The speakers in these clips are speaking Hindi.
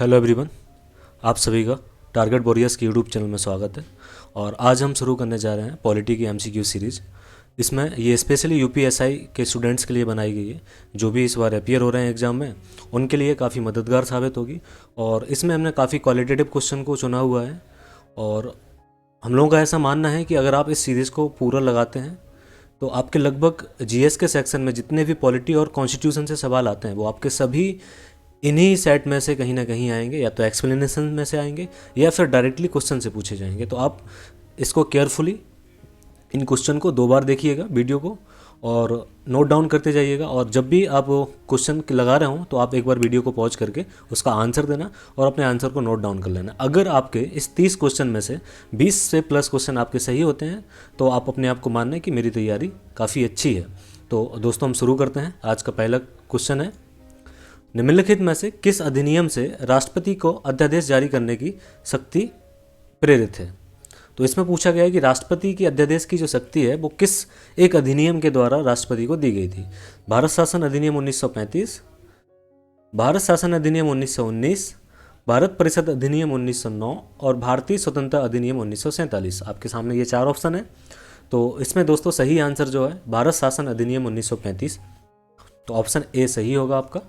हेलो एवरीवन, आप सभी का टारगेट वॉरियर्स के यूट्यूब चैनल में स्वागत है। और आज हम शुरू करने जा रहे हैं पॉलिटी की एमसीक्यू सीरीज़। इसमें ये स्पेशली यूपीएसआई के स्टूडेंट्स के लिए बनाई गई है, जो भी इस बार अपीयर हो रहे हैं एग्ज़ाम में, उनके लिए काफ़ी मददगार साबित होगी। और इसमें हमने काफ़ी क्वालिटेटिव क्वेश्चन को चुना हुआ है और हम लोगों का ऐसा मानना है कि अगर आप इस सीरीज़ को पूरा लगाते हैं तो आपके लगभग जीएस के सेक्शन में जितने भी पॉलिटी और कॉन्स्टिट्यूशन से सवाल आते हैं वो आपके सभी इन्हीं सेट में से कहीं ना कहीं आएंगे, या तो एक्सप्लेनेशन में से आएंगे या फिर डायरेक्टली क्वेश्चन से पूछे जाएंगे। तो आप इसको केयरफुली इन क्वेश्चन को 2 बार देखिएगा वीडियो को और नोट डाउन करते जाइएगा। और जब भी आप क्वेश्चन लगा रहे हो तो आप एक बार वीडियो को पॉज करके उसका आंसर देना और अपने आंसर को नोट डाउन कर लेना। अगर आपके इस 30 क्वेश्चन में से 20 से प्लस क्वेश्चन आपके सही होते हैं तो आप अपने आप को मान लें कि मेरी तैयारी काफ़ी अच्छी है। तो दोस्तों, हम शुरू करते हैं। आज का पहला क्वेश्चन है, निम्नलिखित में से किस अधिनियम से राष्ट्रपति को अध्यादेश जारी करने की शक्ति प्रेरित है? तो इसमें पूछा गया है कि राष्ट्रपति की अध्यादेश की जो शक्ति है वो किस एक अधिनियम के द्वारा राष्ट्रपति को दी गई थी। भारत शासन अधिनियम 1935, भारत शासन अधिनियम 1919, भारत परिषद अधिनियम 1909 और भारतीय स्वतंत्रता अधिनियम 1947। आपके सामने ये 4 ऑप्शन है। तो इसमें दोस्तों सही आंसर जो है भारत शासन अधिनियम 1935, तो ऑप्शन ए सही होगा आपका।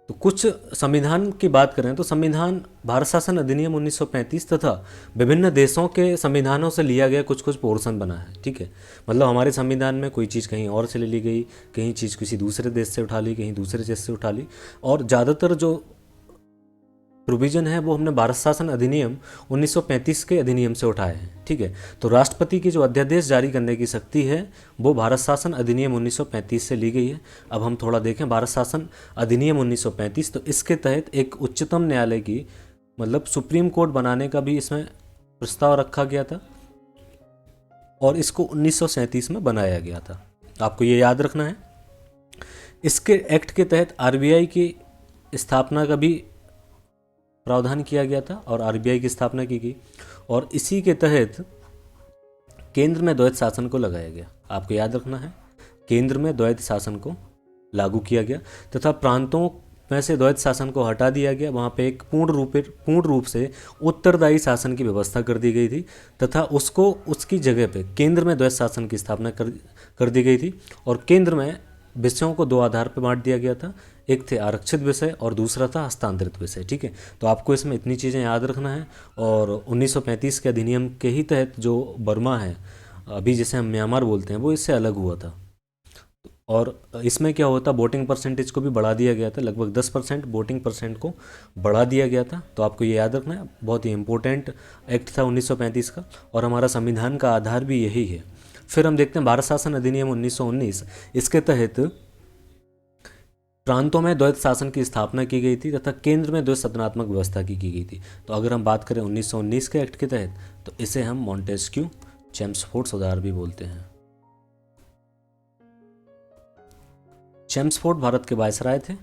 तो कुछ संविधान की बात करें तो संविधान भारत शासन अधिनियम 1935 तथा विभिन्न देशों के संविधानों से लिया गया कुछ कुछ पोर्शन बना है। ठीक है, मतलब हमारे संविधान में कोई चीज़ कहीं और से ले ली गई, कहीं चीज़ किसी दूसरे देश से उठा ली, कहीं दूसरे देश से उठा ली, और ज़्यादातर जो प्रोविज़न है वो हमने भारत शासन अधिनियम 1935 के अधिनियम से उठाए हैं। ठीक है, तो राष्ट्रपति की जो अध्यादेश जारी करने की शक्ति है वो भारत शासन अधिनियम 1935 से ली गई है। अब हम थोड़ा देखें भारत शासन अधिनियम 1935, तो इसके तहत एक उच्चतम न्यायालय की मतलब सुप्रीम कोर्ट बनाने का भी इसमें प्रस्ताव रखा गया था और इसको 1937 में बनाया गया था। आपको ये याद रखना है। इसके एक्ट के तहत आरबीआई की स्थापना का भी प्रावधान किया गया था और आरबीआई की स्थापना की गई, और इसी के तहत केंद्र में द्वैध शासन को लगाया गया। आपको याद रखना है, केंद्र में द्वैध शासन को लागू किया गया तथा प्रांतों में से द्वैध शासन को हटा दिया गया। वहाँ पे एक पूर्ण रूप से उत्तरदायी शासन की व्यवस्था कर दी गई थी तथा उसको उसकी जगह पे केंद्र में द्वैध शासन की स्थापना कर दी गई थी। और केंद्र में विषयों को 2 आधार पर बांट दिया गया था, एक थे आरक्षित विषय और दूसरा था हस्तांतरित विषय। ठीक है, तो आपको इसमें इतनी चीज़ें याद रखना है। और 1935 के अधिनियम के ही तहत जो बर्मा है, अभी जिसे हम म्यांमार बोलते हैं, वो इससे अलग हुआ था। और इसमें क्या होता, वोटिंग परसेंटेज को भी बढ़ा दिया गया था, लगभग 10% वोटिंग परसेंट को बढ़ा दिया गया था। तो आपको ये याद रखना है, बहुत ही इंपॉर्टेंट एक्ट था 1935 का, और हमारा संविधान का आधार भी यही है। फिर हम देखते हैं भारत शासन अधिनियम 1919। इसके तहत प्रांतों में द्वैध शासन की स्थापना की गई थी तथा केंद्र में द्वैध सदनात्मक व्यवस्था की गई थी। तो अगर हम बात करें 1919 के एक्ट के तहत, तो इसे हम मॉन्टेस्क्यू चेम्सफोर्ड सुधार भी बोलते हैं। चेम्सफोर्ड भारत के वायसराय थे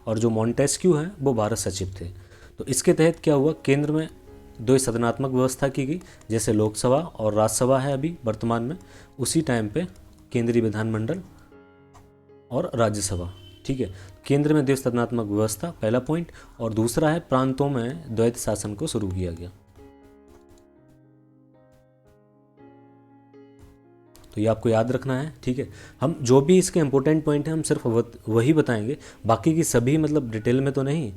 और जो मॉन्टेस्क्यू हैं वो भारत सचिव थे। तो इसके तहत क्या हुआ, केंद्र में द्वैध सदनात्मक व्यवस्था की गई, जैसे लोकसभा और राज्यसभा है अभी वर्तमान में, उसी टाइम पे केंद्रीय विधानमंडल और राज्यसभा। ठीक है, केंद्र में द्वैध सदनात्मक व्यवस्था पहला पॉइंट, और दूसरा है प्रांतों में द्वैध शासन को शुरू किया गया। तो ये आपको याद रखना है। ठीक है, हम जो भी इसके इंपॉर्टेंट पॉइंट हैं हम सिर्फ वही बताएंगे, बाकी की सभी मतलब डिटेल में तो नहीं,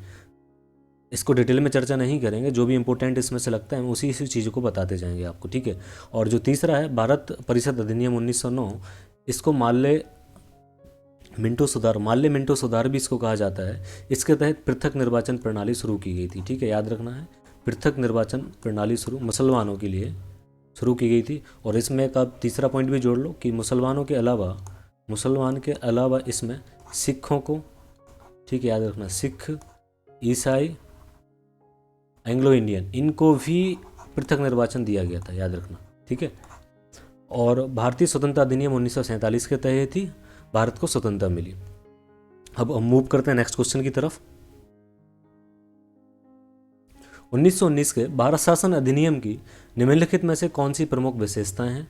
इसको डिटेल में चर्चा नहीं करेंगे। जो भी इंपॉर्टेंट इसमें से लगता है हम उसी चीज़ों को बताते जाएंगे आपको। ठीक है, और जो तीसरा है भारत परिषद अधिनियम 1909, इसको माल्य मिंटो सुधार भी इसको कहा जाता है। इसके तहत पृथक निर्वाचन प्रणाली शुरू की गई थी। ठीक है, याद रखना है, पृथक निर्वाचन प्रणाली शुरू मुसलमानों के लिए शुरू की गई थी। और इसमें एक आप तीसरा पॉइंट भी जोड़ लो कि मुसलमान के अलावा इसमें सिखों को, ठीक है याद रखना, सिख, ईसाई, एंग्लो इंडियन, इनको भी पृथक निर्वाचन दिया गया था, याद रखना। ठीक है, और भारतीय स्वतंत्रता अधिनियम 1947 के तहत ही भारत को स्वतंत्रता मिली। अब हम मूव करते हैं नेक्स्ट क्वेश्चन की तरफ। 1919 के भारत शासन अधिनियम की निम्नलिखित में से कौन सी प्रमुख विशेषताएं हैं?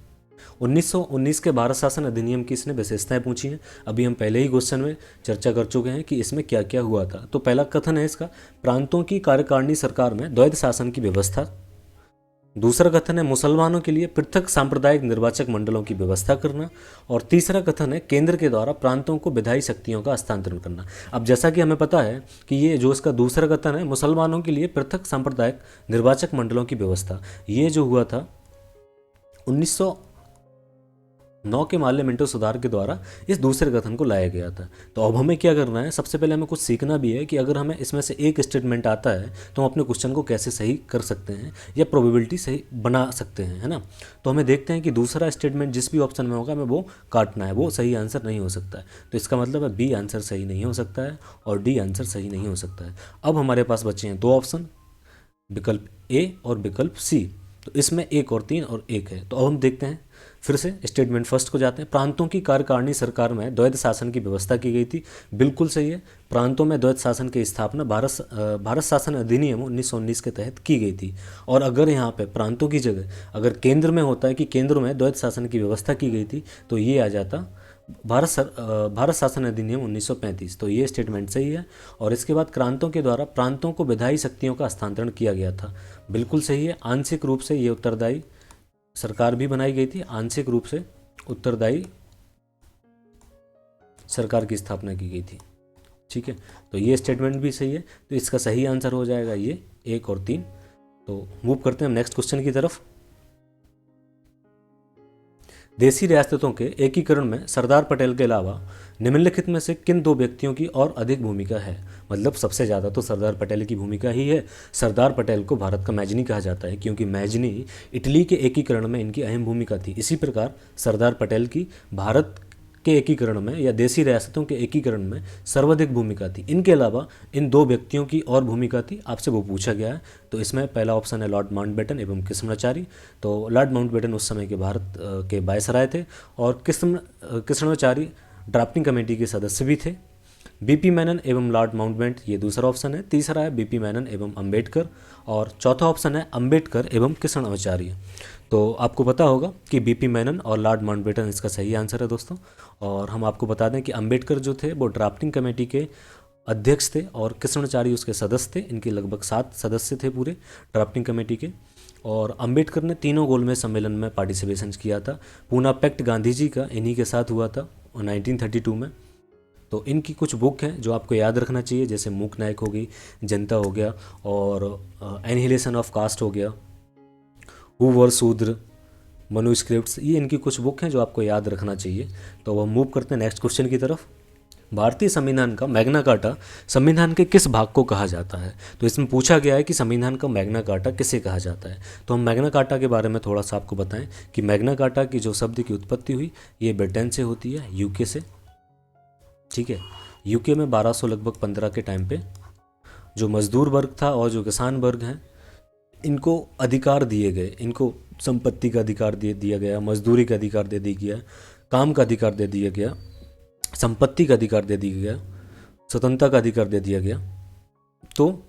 1919 के भारत शासन अधिनियम की इसने विशेषताएं पूछी हैं। अभी हम पहले ही क्वेश्चन में चर्चा कर चुके हैं कि इसमें क्या क्या हुआ था। तो पहला कथन है इसका, प्रांतों की कार्यकारिणी सरकार में द्वैध शासन की व्यवस्था। दूसरा कथन है मुसलमानों के लिए पृथक सांप्रदायिक निर्वाचक मंडलों की व्यवस्था करना। और तीसरा कथन है केंद्र के द्वारा प्रांतों को विधायी शक्तियों का हस्तांतरण करना। अब जैसा कि हमें पता है कि ये जो इसका दूसरा कथन है, मुसलमानों के लिए पृथक सांप्रदायिक निर्वाचक मंडलों की व्यवस्था, ये जो हुआ था 1909 के माल्य मिंटो सुधार के द्वारा इस दूसरे कथन को लाया गया था। तो अब हमें क्या करना है, सबसे पहले हमें कुछ सीखना भी है कि अगर हमें इसमें से एक स्टेटमेंट आता है तो हम अपने क्वेश्चन को कैसे सही कर सकते हैं या प्रोबेबिलिटी सही बना सकते हैं, है ना। तो हमें देखते हैं कि दूसरा स्टेटमेंट जिस भी ऑप्शन में होगा हमें वो काटना है, वो सही आंसर नहीं हो सकता है। तो इसका मतलब है बी आंसर सही नहीं हो सकता है और डी आंसर सही नहीं हो सकता है। अब हमारे पास बचे हैं दो ऑप्शन, विकल्प ए और विकल्प सी। तो इसमें 1 और 3 और 1 है। तो अब हम देखते हैं, फिर से स्टेटमेंट फर्स्ट को जाते हैं। प्रांतों की कार्यकारिणी सरकार में द्वैध शासन की व्यवस्था की गई थी। बिल्कुल सही है, प्रांतों में द्वैध शासन की स्थापना भारत शासन अधिनियम 1919 के तहत की गई थी। और अगर यहाँ पे प्रांतों की जगह अगर केंद्र में होता है कि केंद्र में द्वैध शासन की व्यवस्था की गई थी, तो ये आ जाता भारत शासन अधिनियम 1935। तो ये स्टेटमेंट सही है। और इसके बाद क्रांतों के द्वारा प्रांतों को विधायी शक्तियों का हस्तांतरण किया गया था। बिल्कुल सही है, आंशिक रूप से ये उत्तरदायी सरकार भी बनाई गई थी, आंशिक रूप से उत्तरदायी सरकार की स्थापना की गई थी। ठीक है, तो ये स्टेटमेंट भी सही है। तो इसका सही आंसर हो जाएगा ये 1 और 3। तो मूव करते हैं हम नेक्स्ट क्वेश्चन की तरफ। देशी रियासतों के एकीकरण में सरदार पटेल के अलावा निम्नलिखित में से किन दो व्यक्तियों की और अधिक भूमिका है। मतलब सबसे ज़्यादा तो सरदार पटेल की भूमिका ही है। सरदार पटेल को भारत का मैजनी कहा जाता है क्योंकि मैजनी इटली के एकीकरण में इनकी अहम भूमिका थी। इसी प्रकार सरदार पटेल की भारत के एकीकरण में या देशी रियासतों के एकीकरण में सर्वाधिक भूमिका थी। इनके अलावा इन दो व्यक्तियों की और भूमिका थी, आपसे वो पूछा गया है। तो इसमें पहला ऑप्शन है लॉर्ड माउंटबेटन एवं कृष्णाचारी। तो लॉर्ड माउंटबेटन उस समय के भारत के वायसराय थे और कृष्णाचारी ड्राफ्टिंग कमेटी के सदस्य भी थे। बीपी मेनन एवं लॉर्ड माउंटबेटन, ये दूसरा ऑप्शन है। तीसरा है बीपी मेनन एवं अंबेडकर और चौथा ऑप्शन है अंबेडकर एवं कृष्णाचार्य। तो आपको पता होगा कि बीपी मेनन और लॉर्ड माउंटबेटन इसका सही आंसर है दोस्तों। और हम आपको बता दें कि अंबेडकर जो थे वो ड्राफ्टिंग कमेटी के अध्यक्ष थे और कृष्णाचार्य उसके सदस्य थे। इनके लगभग 7 सदस्य थे पूरे ड्राफ्टिंग कमेटी के। और अंबेडकर ने तीनों गोलमेज सम्मेलन में पार्टिसिपेशन किया था। पूना पैक्ट गांधी जी का इन्हीं के साथ हुआ था 1932 में। तो इनकी कुछ बुक हैं जो आपको याद रखना चाहिए, जैसे मूक नायक हो गई, जनता हो गया और एनहिलेशन ऑफ कास्ट हो गया, हु वर शूद्र, मनुस्क्रिप्ट्स। ये इनकी कुछ बुक हैं जो आपको याद रखना चाहिए। तो हम मूव करते हैं नेक्स्ट क्वेश्चन की तरफ। भारतीय संविधान का मैग्ना कार्टा संविधान के किस भाग को कहा जाता है। तो इसमें पूछा गया है कि संविधान का मैग्ना कार्टा किसे कहा जाता है। तो हम मैग्ना कार्टा के बारे में थोड़ा सा आपको बताएं कि मैग्ना कार्टा की जो शब्द की उत्पत्ति हुई ये ब्रिटेन से होती है, यूके से। ठीक है, यूके में 1200 लगभग 15 के टाइम पे जो मजदूर वर्ग था और जो किसान वर्ग हैं इनको अधिकार दिए गए, इनको संपत्ति का अधिकार दे दिया गया, मजदूरी का अधिकार दे दिया गया, काम का अधिकार दे दिया गया, संपत्ति का अधिकार दे दिया गया, स्वतंत्रता का अधिकार दे दिया गया। तो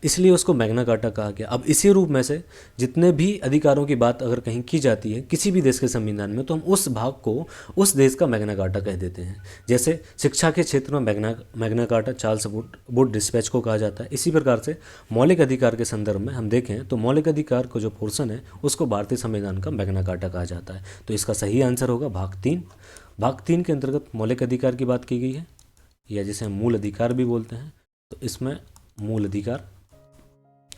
इसलिए उसको मैग्ना कार्टा कहा गया। अब इसी रूप में से जितने भी अधिकारों की बात अगर कहीं की जाती है किसी भी देश के संविधान में, तो हम उस भाग को उस देश का मैग्ना कार्टा कह देते हैं। जैसे शिक्षा के क्षेत्र में Magna carta Charles Wood dispatch को कहा जाता है। इसी प्रकार से मौलिक अधिकार के संदर्भ में हम देखें तो मौलिक अधिकार का जो पोर्शन है उसको भारतीय संविधान का मैग्ना कार्टा कहा जाता है। तो इसका सही आंसर होगा भाग 3। भाग 3 के अंतर्गत मौलिक अधिकार की बात की गई है या जिसे हम मूल अधिकार भी बोलते हैं। तो इसमें मूल अधिकार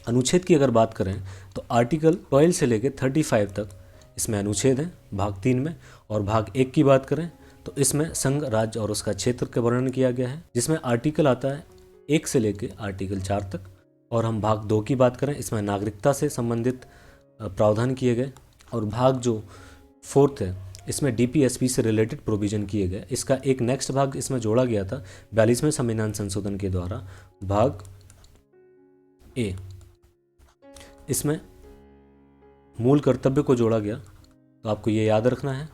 अनुच्छेद की अगर बात करें तो आर्टिकल 12 से लेकर 35 तक इसमें अनुच्छेद हैं भाग 3 में। और भाग 1 की बात करें तो इसमें संघ, राज्य और उसका क्षेत्र का वर्णन किया गया है, जिसमें आर्टिकल आता है 1 से लेकर आर्टिकल 4 तक। और हम भाग 2 की बात करें, इसमें नागरिकता से संबंधित प्रावधान किए गए। और भाग जो 4 है इसमें डीपीएसपी से रिलेटेड प्रोविजन किए गए। इसका एक नेक्स्ट भाग इसमें जोड़ा गया था 42वें संविधान संशोधन के द्वारा, भाग ए। इसमें मूल कर्तव्य को जोड़ा गया। तो आपको ये याद रखना है,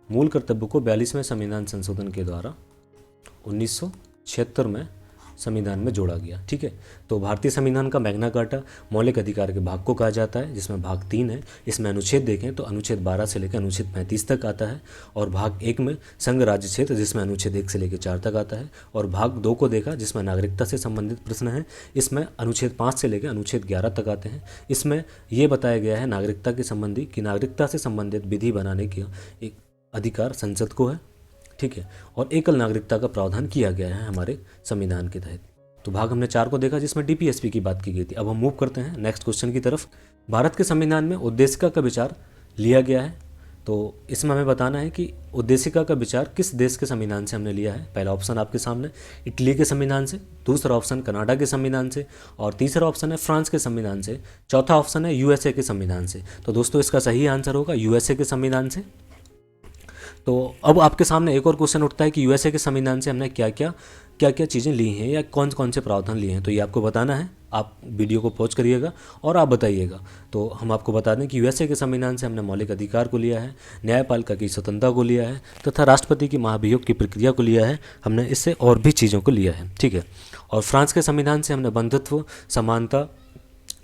मूल कर्तव्य को 42वें संविधान संशोधन के द्वारा 1976 में संविधान में जोड़ा गया। ठीक है, तो भारतीय संविधान का मैग्ना कार्टा मौलिक अधिकार के भाग को कहा जाता है, जिसमें भाग 3 है। इसमें अनुच्छेद देखें तो अनुच्छेद 12 से लेकर अनुच्छेद 35 तक आता है, और भाग 1 में संघ राज्य क्षेत्र, जिसमें अनुच्छेद 1 से लेकर 4 तक आता है, और भाग 2 को देखा जिसमें नागरिकता से संबंधित प्रश्न है, इसमें अनुच्छेद 5 से लेकर अनुच्छेद 11 तक आते हैं। इसमें यह बताया गया है नागरिकता के संबंधी कि नागरिकता से संबंधित विधि बनाने का एक अधिकार संसद को है। ठीक है, और एकल नागरिकता का प्रावधान किया गया है हमारे संविधान के तहत। तो भाग हमने 4 को देखा जिसमें डीपीएसपी की बात की गई थी। अब हम मूव करते हैं नेक्स्ट क्वेश्चन की तरफ। भारत के संविधान में उद्देशिका का विचार लिया गया है, तो इसमें हमें बताना है कि उद्देशिका का विचार किस देश के संविधान से हमने लिया है। पहला ऑप्शन आपके सामने इटली के संविधान से, दूसरा ऑप्शन कनाडा के संविधान से, और तीसरा ऑप्शन है फ्रांस के संविधान से, चौथा ऑप्शन है यूएसए के संविधान से। तो दोस्तों इसका सही आंसर होगा यूएसए के संविधान से। तो अब आपके सामने एक और क्वेश्चन उठता है कि यूएसए के संविधान से हमने क्या क्या चीज़ें ली हैं या कौन कौन से प्रावधान लिए हैं। तो ये आपको बताना है, आप वीडियो को पॉज करिएगा और आप बताइएगा। तो हम आपको बता दें कि यूएसए के संविधान से हमने मौलिक अधिकार को लिया है, न्यायपालिका की स्वतंत्रता को लिया है, तथा राष्ट्रपति की महाभियोग की प्रक्रिया को लिया है। हमने इससे और भी चीज़ों को लिया है। ठीक है, और फ्रांस के संविधान से हमने बंधुत्व, समानता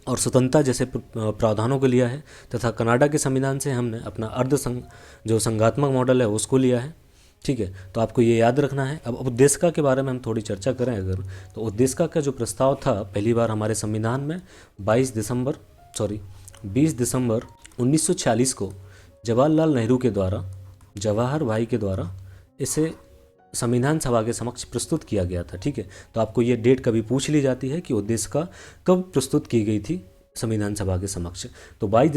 और स्वतंत्रता जैसे प्रावधानों को लिया है, तथा कनाडा के संविधान से हमने अपना जो संघात्मक मॉडल है उसको लिया है। ठीक है, तो आपको ये याद रखना है। अब उद्देशिका के बारे में हम थोड़ी चर्चा करें अगर, तो उद्देशिका का जो प्रस्ताव था पहली बार हमारे संविधान में 20 दिसंबर 1946 को जवाहरलाल नेहरू के द्वारा, जवाहर भाई के द्वारा इसे संविधान सभा के समक्ष प्रस्तुत किया गया था। ठीक है, तो आपको ये डेट कभी पूछ ली जाती है कि उद्देशिका कब प्रस्तुत की गई थी संविधान सभा के समक्ष। तो 20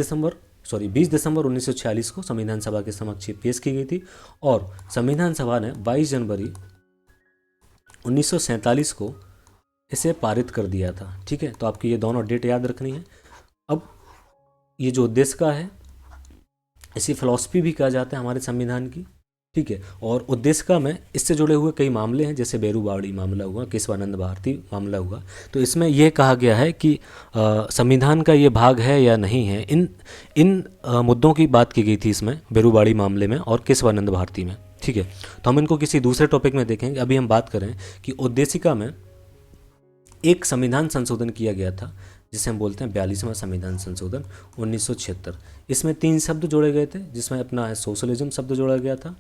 दिसंबर 1946 को संविधान सभा के समक्ष पेश की गई थी, और संविधान सभा ने 22 जनवरी 1947 को इसे पारित कर दिया था। ठीक है, तो आपकी ये दोनों डेट याद रखनी है। अब ये जो उद्देशिका है इसी फिलॉसफी भी कहा जाता है हमारे संविधान की। ठीक है, और उद्देशिका में इससे जुड़े हुए कई मामले हैं, जैसे बेरूबाड़ी मामला हुआ, केशवानंद भारती मामला हुआ। तो इसमें यह कहा गया है कि संविधान का ये भाग है या नहीं है, इन मुद्दों की बात की गई थी इसमें, बेरूबाड़ी मामले में और केशवानंद भारती में। ठीक है, तो हम इनको किसी दूसरे टॉपिक में देखेंगे। अभी हम बात करें कि उद्देशिका में एक संविधान संशोधन किया गया था जिसे हम बोलते हैं 42वां संविधान संशोधन 1976। इसमें 3 शब्द जोड़े गए थे, जिसमें अपना सोशलिज्म शब्द जोड़ा गया था,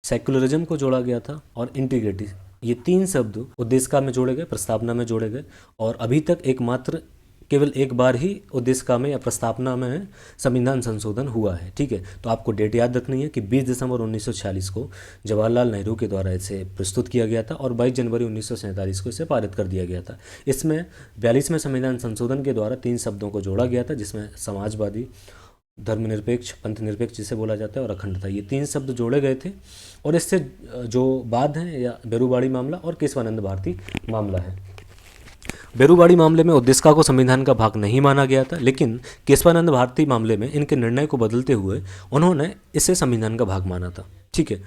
सेक्युलरिज्म को जोड़ा गया था और इंटीग्रिटी, ये 3 शब्द उद्देशिका में जोड़े गए, प्रस्तावना में जोड़े गए और अभी तक एकमात्र केवल एक बार ही उद्देशिका में या प्रस्तावना में संविधान संशोधन हुआ है। ठीक है, तो आपको डेट याद रखनी है कि 20 दिसंबर 1946 को जवाहरलाल नेहरू के द्वारा इसे प्रस्तुत किया गया था और 22 जनवरी 1947 को इसे पारित कर दिया गया था। इसमें 42वें संविधान संशोधन के द्वारा 3 शब्दों को जोड़ा गया था, जिसमें समाजवादी, धर्मनिरपेक्ष, पंथनिरपेक्ष जिसे बोला जाता है, और अखंडता, ये 3 शब्द जोड़े गए थे। और इससे जो बाद हैं या बेरूबाड़ी मामला और केशवानंद भारती मामला है। बेरूबाड़ी मामले में उद्देशिका को संविधान का भाग नहीं माना गया था, लेकिन केशवानंद भारती मामले में इनके निर्णय को बदलते हुए उन्होंने इसे संविधान का भाग माना था। ठीक है,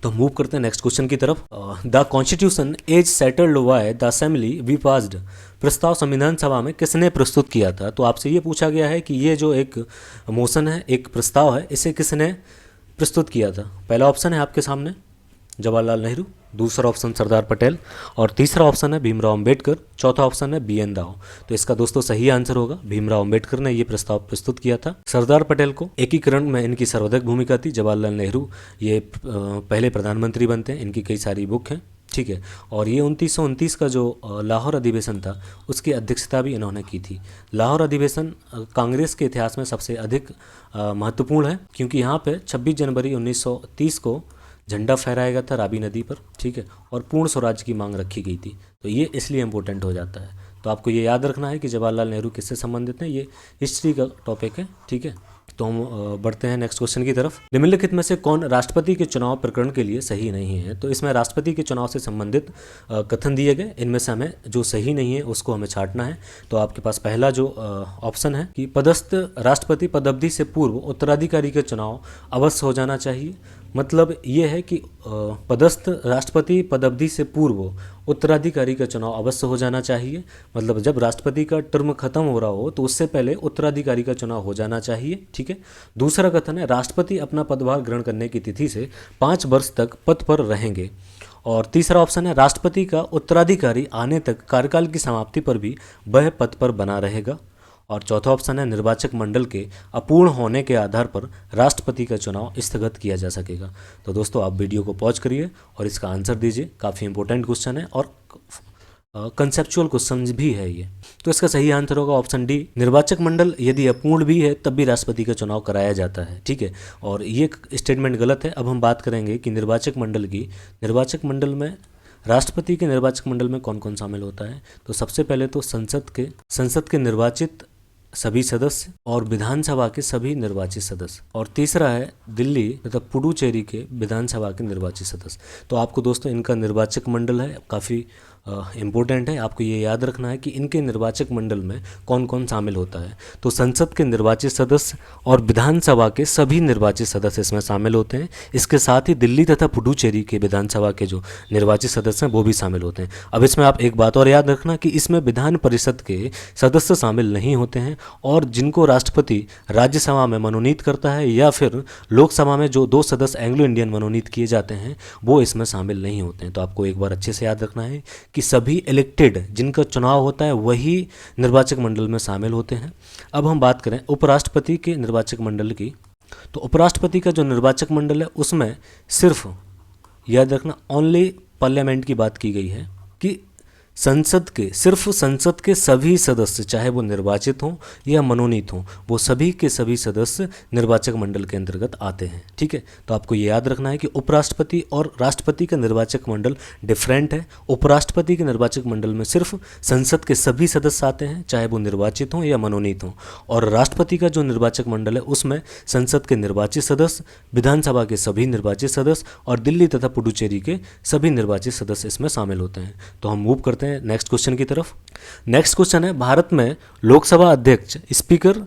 तो मूव करते हैं नेक्स्ट क्वेश्चन की तरफ। The constitution as settled by the assembly we passed, प्रस्ताव संविधान सभा में किसने प्रस्तुत किया था? तो आपसे ये पूछा गया है कि ये जो एक मोशन है, एक प्रस्ताव है, इसे किसने प्रस्तुत किया था? पहला ऑप्शन है आपके सामने जवाहरलाल नेहरू, दूसरा ऑप्शन सरदार पटेल और तीसरा ऑप्शन है भीमराव अंबेडकर, चौथा ऑप्शन है BN राव। तो इसका दोस्तों सही आंसर होगा भीमराव अंबेडकर ने ये प्रस्ताव प्रस्तुत किया था। सरदार पटेल को एकीकरण में इनकी सर्वाधिक भूमिका थी। जवाहरलाल नेहरू ये पहले प्रधानमंत्री बनते हैं, इनकी कई सारी बुक हैं। ठीक है, और ये 1929 का जो लाहौर अधिवेशन था उसकी अध्यक्षता भी इन्होंने की थी। लाहौर अधिवेशन कांग्रेस के इतिहास में सबसे अधिक महत्वपूर्ण है, क्योंकि यहाँ पे 26 जनवरी 1930 को झंडा फहराया गया था रावी नदी पर। ठीक है, और पूर्ण स्वराज की मांग रखी गई थी, तो ये इसलिए इम्पोर्टेंट हो जाता है। तो आपको ये याद रखना है कि जवाहरलाल नेहरू किससे संबंधित हैं, ये हिस्ट्री का टॉपिक है। ठीक है, तो हम बढ़ते हैं नेक्स्ट क्वेश्चन की तरफ। निम्नलिखित में से कौन राष्ट्रपति के चुनाव प्रकरण के लिए सही नहीं है? तो इसमें राष्ट्रपति के चुनाव से संबंधित कथन दिए गए, इनमें से हमें जो सही नहीं है उसको हमें छांटना है। तो आपके पास पहला जो ऑप्शन है कि पदस्थ राष्ट्रपति पदावधि से पूर्व उत्तराधिकारी का चुनाव अवश्य हो जाना चाहिए। मतलब ये है कि पदस्थ राष्ट्रपति पदावधि से पूर्व उत्तराधिकारी का चुनाव अवश्य हो जाना चाहिए। मतलब जब राष्ट्रपति का टर्म खत्म हो रहा हो तो उससे पहले उत्तराधिकारी का चुनाव हो जाना चाहिए। ठीक है, दूसरा कथन है राष्ट्रपति अपना पदभार ग्रहण करने की तिथि से 5 वर्ष तक पद पर रहेंगे। और तीसरा ऑप्शन है राष्ट्रपति का उत्तराधिकारी आने तक कार्यकाल की समाप्ति पर भी वह पद पर बना रहेगा। और चौथा ऑप्शन है निर्वाचक मंडल के अपूर्ण होने के आधार पर राष्ट्रपति का चुनाव स्थगित किया जा सकेगा। तो दोस्तों आप वीडियो को पॉज करिए और इसका आंसर दीजिए। काफ़ी इंपॉर्टेंट क्वेश्चन है और कंसेप्चुअल क्वेश्चन भी है ये। तो इसका सही आंसर होगा ऑप्शन डी, निर्वाचक मंडल यदि अपूर्ण भी है तब भी राष्ट्रपति का चुनाव कराया जाता है। ठीक है, और ये स्टेटमेंट गलत है। अब हम बात करेंगे कि निर्वाचक मंडल में राष्ट्रपति के निर्वाचक मंडल में कौन कौन शामिल होता है। तो सबसे पहले तो संसद के निर्वाचित सभी सदस्य और विधानसभा के सभी निर्वाचित सदस्य, और तीसरा है दिल्ली तथा पुडुचेरी के विधानसभा के निर्वाचित सदस्य। तो आपको दोस्तों इनका निर्वाचक मंडल है, काफ़ी इम्पोर्टेंट है, आपको ये याद रखना है कि इनके निर्वाचक मंडल में कौन कौन शामिल होता है। तो संसद के निर्वाचित सदस्य और विधानसभा के सभी निर्वाचित सदस्य इसमें शामिल होते हैं। इसके साथ ही दिल्ली तथा पुडुचेरी के विधानसभा के जो निर्वाचित सदस्य हैं वो भी शामिल होते हैं। अब इसमें आप एक बात और याद रखना कि इसमें विधान परिषद के सदस्य शामिल नहीं होते हैं, और जिनको राष्ट्रपति राज्यसभा में मनोनीत करता है या फिर लोकसभा में जो 2 सदस्य एंग्लो इंडियन मनोनीत किए जाते हैं वो इसमें शामिल नहीं होते हैं। तो आपको एक बार अच्छे से याद रखना है कि सभी इलेक्टेड जिनका चुनाव होता है वही निर्वाचक मंडल में शामिल होते हैं। अब हम बात करें उपराष्ट्रपति के निर्वाचक मंडल की। तो उपराष्ट्रपति का जो निर्वाचक मंडल है उसमें सिर्फ याद रखना ओनली पार्लियामेंट की बात की गई है कि संसद के सभी सदस्य, चाहे वो निर्वाचित हों या मनोनीत हों, वो सभी के सभी सदस्य निर्वाचक मंडल के अंतर्गत आते हैं। ठीक है, तो आपको ये याद रखना है कि उपराष्ट्रपति और राष्ट्रपति का निर्वाचक मंडल डिफरेंट है। उपराष्ट्रपति के निर्वाचक मंडल में सिर्फ संसद के सभी सदस्य आते हैं, चाहे वो निर्वाचित हों या मनोनीत हों, और राष्ट्रपति का जो निर्वाचक मंडल है उसमें संसद के निर्वाचित सदस्य, विधानसभा के सभी निर्वाचित सदस्य और दिल्ली तथा पुडुचेरी के सभी निर्वाचित सदस्य इसमें शामिल होते हैं। तो हम मूव करते हैं नेक्स्ट क्वेश्चन की तरफ। नेक्स्ट क्वेश्चन है भारत में लोकसभा अध्यक्ष स्पीकर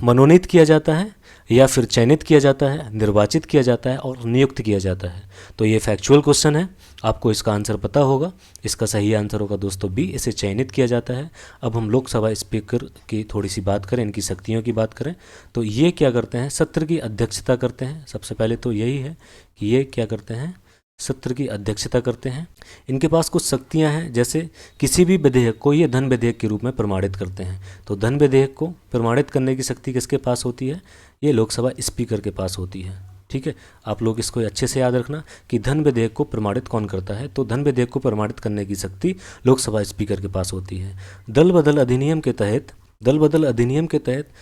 मनोनीत किया जाता है या फिर चयनित किया जाता है, निर्वाचित किया जाता है और नियुक्त किया जाता है। तो ये फैक्चुअल क्वेश्चन है, आपको इसका आंसर पता होगा। इसका सही आंसर होगा दोस्तों बी, इसे चयनित किया जाता है। अब हम लोकसभा स्पीकर की थोड़ी सी बात करें, इनकी शक्तियों की बात करें, तो ये क्या करते हैं, सत्र की अध्यक्षता करते हैं। सबसे पहले तो यही है कि ये क्या करते हैं, सत्र की अध्यक्षता करते हैं। इनके पास कुछ शक्तियां हैं, जैसे किसी भी विधेयक को ये धन विधेयक के रूप में प्रमाणित करते हैं। तो धन विधेयक को प्रमाणित करने की शक्ति किसके पास होती है, ये लोकसभा स्पीकर के पास होती है। ठीक है, आप लोग इसको अच्छे से याद रखना कि धन विधेयक को प्रमाणित कौन करता है। तो धन विधेयक को प्रमाणित करने की शक्ति लोकसभा स्पीकर के पास होती है। दल बदल अधिनियम के तहत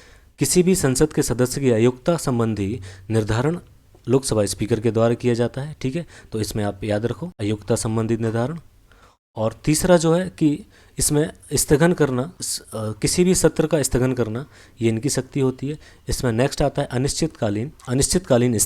किसी भी संसद के सदस्य की अयोग्यता संबंधी निर्धारण लोकसभा स्पीकर के द्वारा किया जाता है। ठीक है, तो इसमें आप याद रखो अयोग्यता संबंधित निर्धारण। और तीसरा जो है कि इसमें स्थगन करना, किसी भी सत्र का स्थगन करना, ये इनकी शक्ति होती है। इसमें नेक्स्ट आता है अनिश्चितकालीन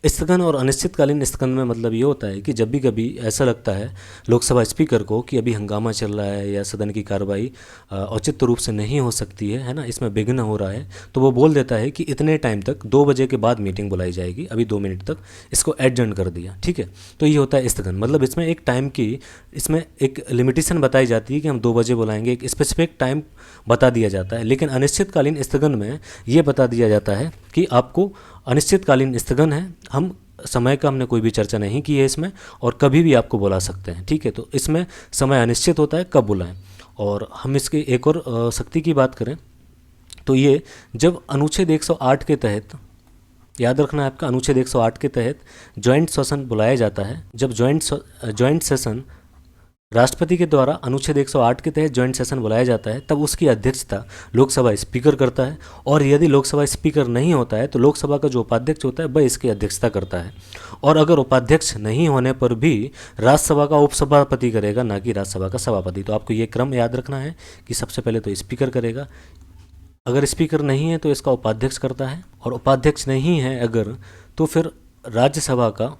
स्थगन और अनिश्चितकालीन स्थगन में मतलब ये होता है कि जब भी कभी ऐसा लगता है लोकसभा स्पीकर को कि अभी हंगामा चल रहा है या सदन की कार्रवाई औचित्य रूप से नहीं हो सकती है ना, इसमें विघ्न हो रहा है, तो वो बोल देता है कि इतने टाइम तक 2 बजे के बाद मीटिंग बुलाई जाएगी, अभी 2 मिनट तक इसको एडजर्न कर दिया। ठीक है, तो ये होता है स्थगन। मतलब इसमें एक टाइम की, इसमें एक लिमिटेशन बताई जाती है कि हम 2 बजे बुलाएंगे, एक स्पेसिफिक टाइम बता दिया जाता है। लेकिन अनिश्चितकालीन स्थगन में ये बता दिया जाता है कि आपको अनिश्चितकालीन स्थगन है, हम समय का हमने कोई भी चर्चा नहीं की है इसमें, और कभी भी आपको बुला सकते हैं। ठीक है, तो इसमें समय अनिश्चित होता है कब बुलाएं। और हम इसकी एक और शक्ति की बात करें तो ये जब अनुच्छेद 108 के तहत, याद रखना है आपका, अनुच्छेद 108 के तहत ज्वाइंट सेशन बुलाया जाता है। जब ज्वाइंट सेशन राष्ट्रपति के द्वारा अनुच्छेद 108 के तहत ज्वाइंट सेशन बुलाया जाता है, तब उसकी अध्यक्षता लोकसभा स्पीकर करता है। और यदि लोकसभा स्पीकर नहीं होता है तो लोकसभा का जो उपाध्यक्ष होता है वह इसकी अध्यक्षता करता है। और अगर उपाध्यक्ष नहीं होने पर भी राज्यसभा का उपसभापति करेगा, ना कि राज्यसभा का सभापति। तो आपको ये क्रम याद रखना है कि सबसे पहले तो स्पीकर करेगा, अगर स्पीकर नहीं है तो इसका उपाध्यक्ष करता है, और उपाध्यक्ष नहीं है अगर, तो फिर राज्यसभा का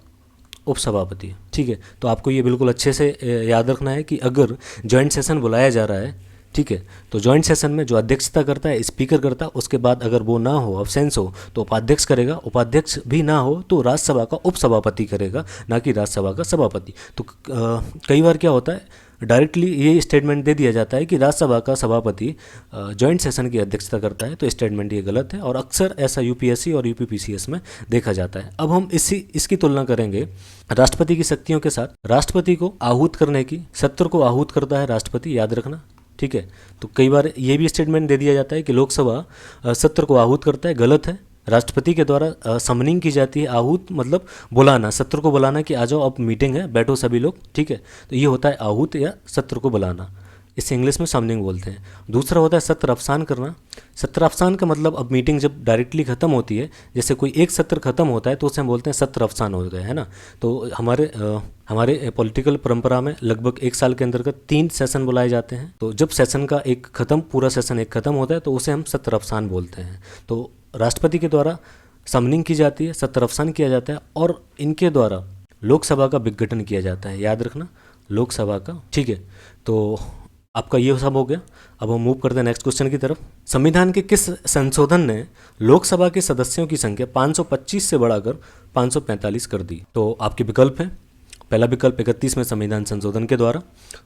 उपसभापति। ठीक है, तो आपको ये बिल्कुल अच्छे से याद रखना है कि अगर ज्वाइंट सेशन बुलाया जा रहा है, ठीक है, तो ज्वाइंट सेशन में जो अध्यक्षता करता है स्पीकर करता है, उसके बाद अगर वो ना हो, अब्सेंस हो, तो उपाध्यक्ष करेगा, उपाध्यक्ष भी ना हो तो राज्यसभा का उपसभापति करेगा, ना कि राज्यसभा का सभापति। तो कई बार क्या होता है, डायरेक्टली ये स्टेटमेंट दे दिया जाता है कि राज्यसभा का सभापति जॉइंट सेशन की अध्यक्षता करता है, तो स्टेटमेंट ये गलत है, और अक्सर ऐसा यूपीएससी और यूपीपीसीएस में देखा जाता है। अब हम इसकी तुलना करेंगे राष्ट्रपति की शक्तियों के साथ। राष्ट्रपति को आहूत करने की, सत्र को आहूत करता है राष्ट्रपति, याद रखना। ठीक है, तो कई बार ये भी स्टेटमेंट दे दिया जाता है कि लोकसभा सत्र को आहूत करता है, गलत है। राष्ट्रपति के द्वारा समनिंग की जाती है। आहूत मतलब बुलाना, सत्र को बुलाना कि आ जाओ अब मीटिंग है, बैठो सभी लोग। ठीक है, तो ये होता है आहूत या सत्र को बुलाना, इसे इंग्लिश में समनिंग बोलते हैं। दूसरा होता है सत्र अवसान करना। सत्र अवसान का मतलब अब मीटिंग जब डायरेक्टली ख़त्म होती है, जैसे कोई एक सत्र खत्म होता है तो उसे हम बोलते हैं सत्र अवसान हो गए, है ना। तो हमारे पॉलिटिकल परंपरा में लगभग 1 साल के अंतर्गत 3 सेशन बुलाए जाते हैं। तो जब सेशन का पूरा सेशन एक खत्म होता है तो उसे हम सत्र अवसान बोलते हैं। तो राष्ट्रपति के द्वारा समनिंग की जाती है, सत्र अवसान किया जाता है, और इनके द्वारा लोकसभा का विघटन किया जाता है, याद रखना, लोकसभा का। ठीक है, तो आपका ये सब हो गया। अब हम मूव करते हैं नेक्स्ट क्वेश्चन की तरफ। संविधान के किस संशोधन ने लोकसभा के सदस्यों की संख्या 525 से बढ़ाकर 545 कर दी? तो आपके विकल्प हैं, पहला विकल्प 31वें संविधान संशोधन के द्वारा,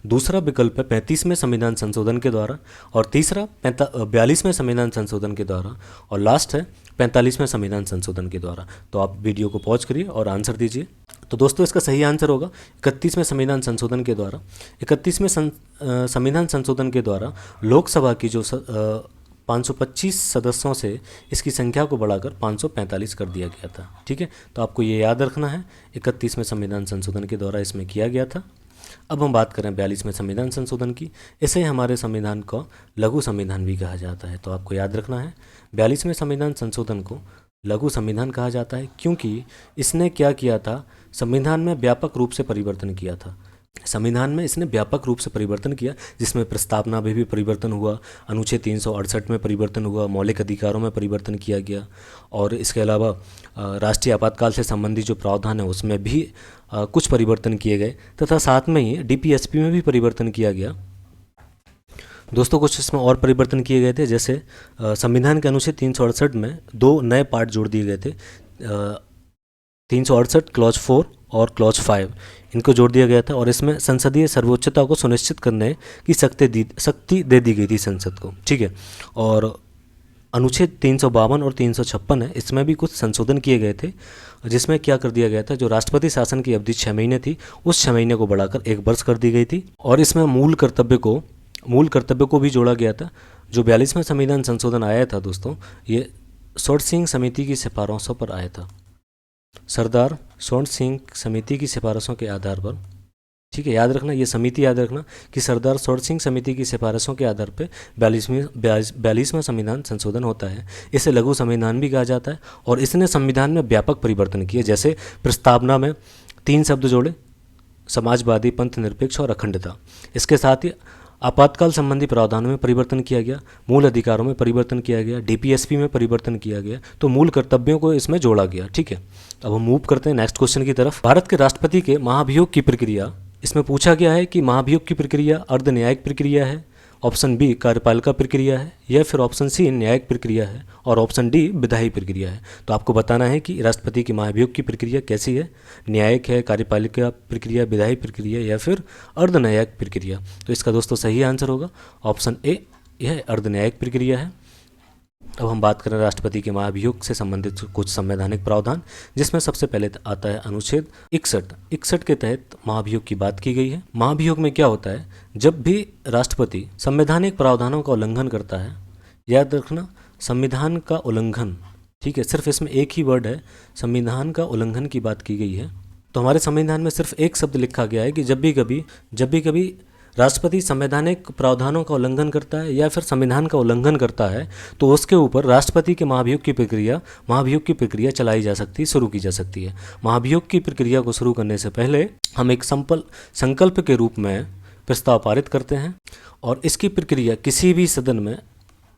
दूसरा विकल्प है 35वें संविधान संशोधन के द्वारा, और तीसरा 42वें संविधान संशोधन के द्वारा, और लास्ट है 45वें संविधान संशोधन के द्वारा। तो आप वीडियो को पॉज करिए और आंसर दीजिए। तो दोस्तों इसका सही आंसर होगा 31वें संविधान संशोधन के द्वारा। 31वें संविधान संशोधन के द्वारा लोकसभा की जो 525 सदस्यों से इसकी संख्या को बढ़ाकर 545 कर दिया गया था। ठीक है, तो आपको ये याद रखना है, 31वें संविधान संशोधन के द्वारा इसमें किया गया था। अब हम बात करें 42वें संविधान संशोधन की। इसे हमारे संविधान को लघु संविधान भी कहा जाता है। तो आपको याद रखना है 42वें संविधान संशोधन को लघु संविधान कहा जाता है, क्योंकि इसने क्या किया था, संविधान में व्यापक रूप से परिवर्तन किया था। संविधान में इसने व्यापक रूप से परिवर्तन किया, जिसमें प्रस्तावना में भी परिवर्तन हुआ, अनुच्छेद 368 में परिवर्तन हुआ, मौलिक अधिकारों में परिवर्तन किया गया, और इसके अलावा राष्ट्रीय आपातकाल से संबंधित जो प्रावधान है उसमें भी कुछ परिवर्तन किए गए, तथा साथ में ही डीपीएसपी में भी परिवर्तन किया गया। दोस्तों कुछ इसमें और परिवर्तन किए गए थे, जैसे संविधान के अनुच्छेद 368 में 2 नए पार्ट जोड़ दिए गए थे। 368 क्लॉज 4 और क्लॉज 5 इनको जोड़ दिया गया था, और इसमें संसदीय सर्वोच्चता को सुनिश्चित करने की शक्ति दे दी गई थी संसद को। ठीक है, और अनुच्छेद 352 और 356 है, इसमें भी कुछ संशोधन किए गए थे, जिसमें क्या कर दिया गया था, जो राष्ट्रपति शासन की अवधि 6 महीने थी उस 6 महीने को बढ़ाकर 1 वर्ष कर दी गई थी, और इसमें मूल कर्तव्य को भी जोड़ा गया था। जो 42वें संविधान संशोधन आया था दोस्तों, ये शॉर्ट सिंह समिति की सिफारिशों पर आया था। सरदार स्वर्ण सिंह समिति की सिफारिशों के आधार पर, ठीक है, याद रखना, ये समिति याद रखना कि सरदार स्वर्ण सिंह समिति की सिफारिशों के आधार पर 42वां संविधान संशोधन होता है। इसे लघु संविधान भी कहा जाता है और इसने संविधान में व्यापक परिवर्तन किए। जैसे प्रस्तावना में 3 शब्द जोड़े, समाजवादी, पंथ निरपेक्ष और अखंडता। इसके साथ ही आपातकाल संबंधी प्रावधानों में परिवर्तन किया गया, मूल अधिकारों में परिवर्तन किया गया, डीपीएसपी में परिवर्तन किया गया, तो मूल कर्तव्यों को इसमें जोड़ा गया। ठीक है, अब हम मूव करते हैं नेक्स्ट क्वेश्चन की तरफ। भारत के राष्ट्रपति के महाभियोग की प्रक्रिया, इसमें पूछा गया है कि महाभियोग की प्रक्रिया अर्ध न्यायिक प्रक्रिया है, ऑप्शन बी कार्यपालिका प्रक्रिया है, या फिर ऑप्शन सी न्यायिक प्रक्रिया है, और ऑप्शन डी विधायी प्रक्रिया है। तो आपको बताना है कि राष्ट्रपति की महाभियोग की प्रक्रिया कैसी है, न्यायिक है, कार्यपालिका प्रक्रिया, विधायी प्रक्रिया या फिर अर्ध न्यायिक प्रक्रिया। तो इसका दोस्तों सही आंसर होगा ऑप्शन ए, यह अर्ध न्यायिक प्रक्रिया है। अब हम बात करें राष्ट्रपति के महाभियोग से संबंधित कुछ संवैधानिक प्रावधान, जिसमें सबसे पहले आता है अनुच्छेद 61 के तहत महाभियोग की बात की गई है। महाभियोग में क्या होता है, जब भी राष्ट्रपति संवैधानिक प्रावधानों का उल्लंघन करता है, याद रखना संविधान का उल्लंघन, ठीक है, सिर्फ इसमें एक ही वर्ड है, संविधान का उल्लंघन की बात की गई है। तो हमारे संविधान में सिर्फ एक शब्द लिखा गया है कि जब भी कभी राष्ट्रपति संवैधानिक प्रावधानों का उल्लंघन करता है या फिर संविधान का उल्लंघन करता है, तो उसके ऊपर राष्ट्रपति के महाभियोग की प्रक्रिया चलाई जा सकती है, शुरू की जा सकती है। महाभियोग की प्रक्रिया को शुरू करने से पहले हम एक संकल्प के रूप में प्रस्ताव पारित करते हैं और इसकी प्रक्रिया किसी भी सदन में,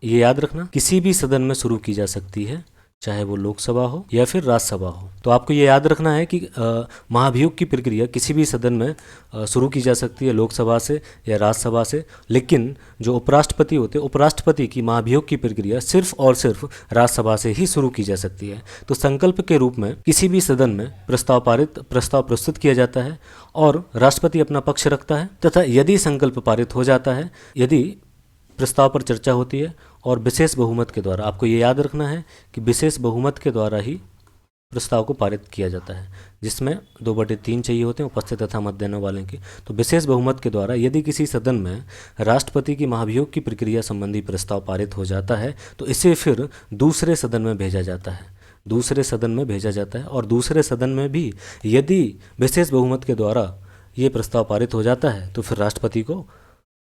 ये याद रखना, किसी भी सदन में शुरू की जा सकती है, चाहे वो लोकसभा हो या फिर राज्यसभा हो। तो आपको ये याद रखना है कि महाभियोग की प्रक्रिया किसी भी सदन में शुरू की जा सकती है, लोकसभा से या राज्यसभा से, लेकिन जो उपराष्ट्रपति होते हैं, उपराष्ट्रपति की महाभियोग की प्रक्रिया सिर्फ और सिर्फ राज्यसभा से ही शुरू की जा सकती है। तो संकल्प के रूप में किसी भी सदन में प्रस्ताव प्रस्तुत किया जाता है और राष्ट्रपति अपना पक्ष रखता है, तथा यदि संकल्प पारित हो जाता है, यदि प्रस्ताव पर चर्चा होती है और विशेष बहुमत के द्वारा, आपको ये याद रखना है कि विशेष बहुमत के द्वारा ही प्रस्ताव को पारित किया जाता है, जिसमें 2/3 चाहिए होते हैं उपस्थित तथा मत देने वाले के। तो विशेष बहुमत के द्वारा यदि किसी सदन में राष्ट्रपति की महाभियोग की प्रक्रिया संबंधी प्रस्ताव पारित हो जाता है, तो इसे फिर दूसरे सदन में भेजा जाता है, और दूसरे सदन में भी यदि विशेष बहुमत के द्वारा ये प्रस्ताव पारित हो जाता है, तो फिर राष्ट्रपति को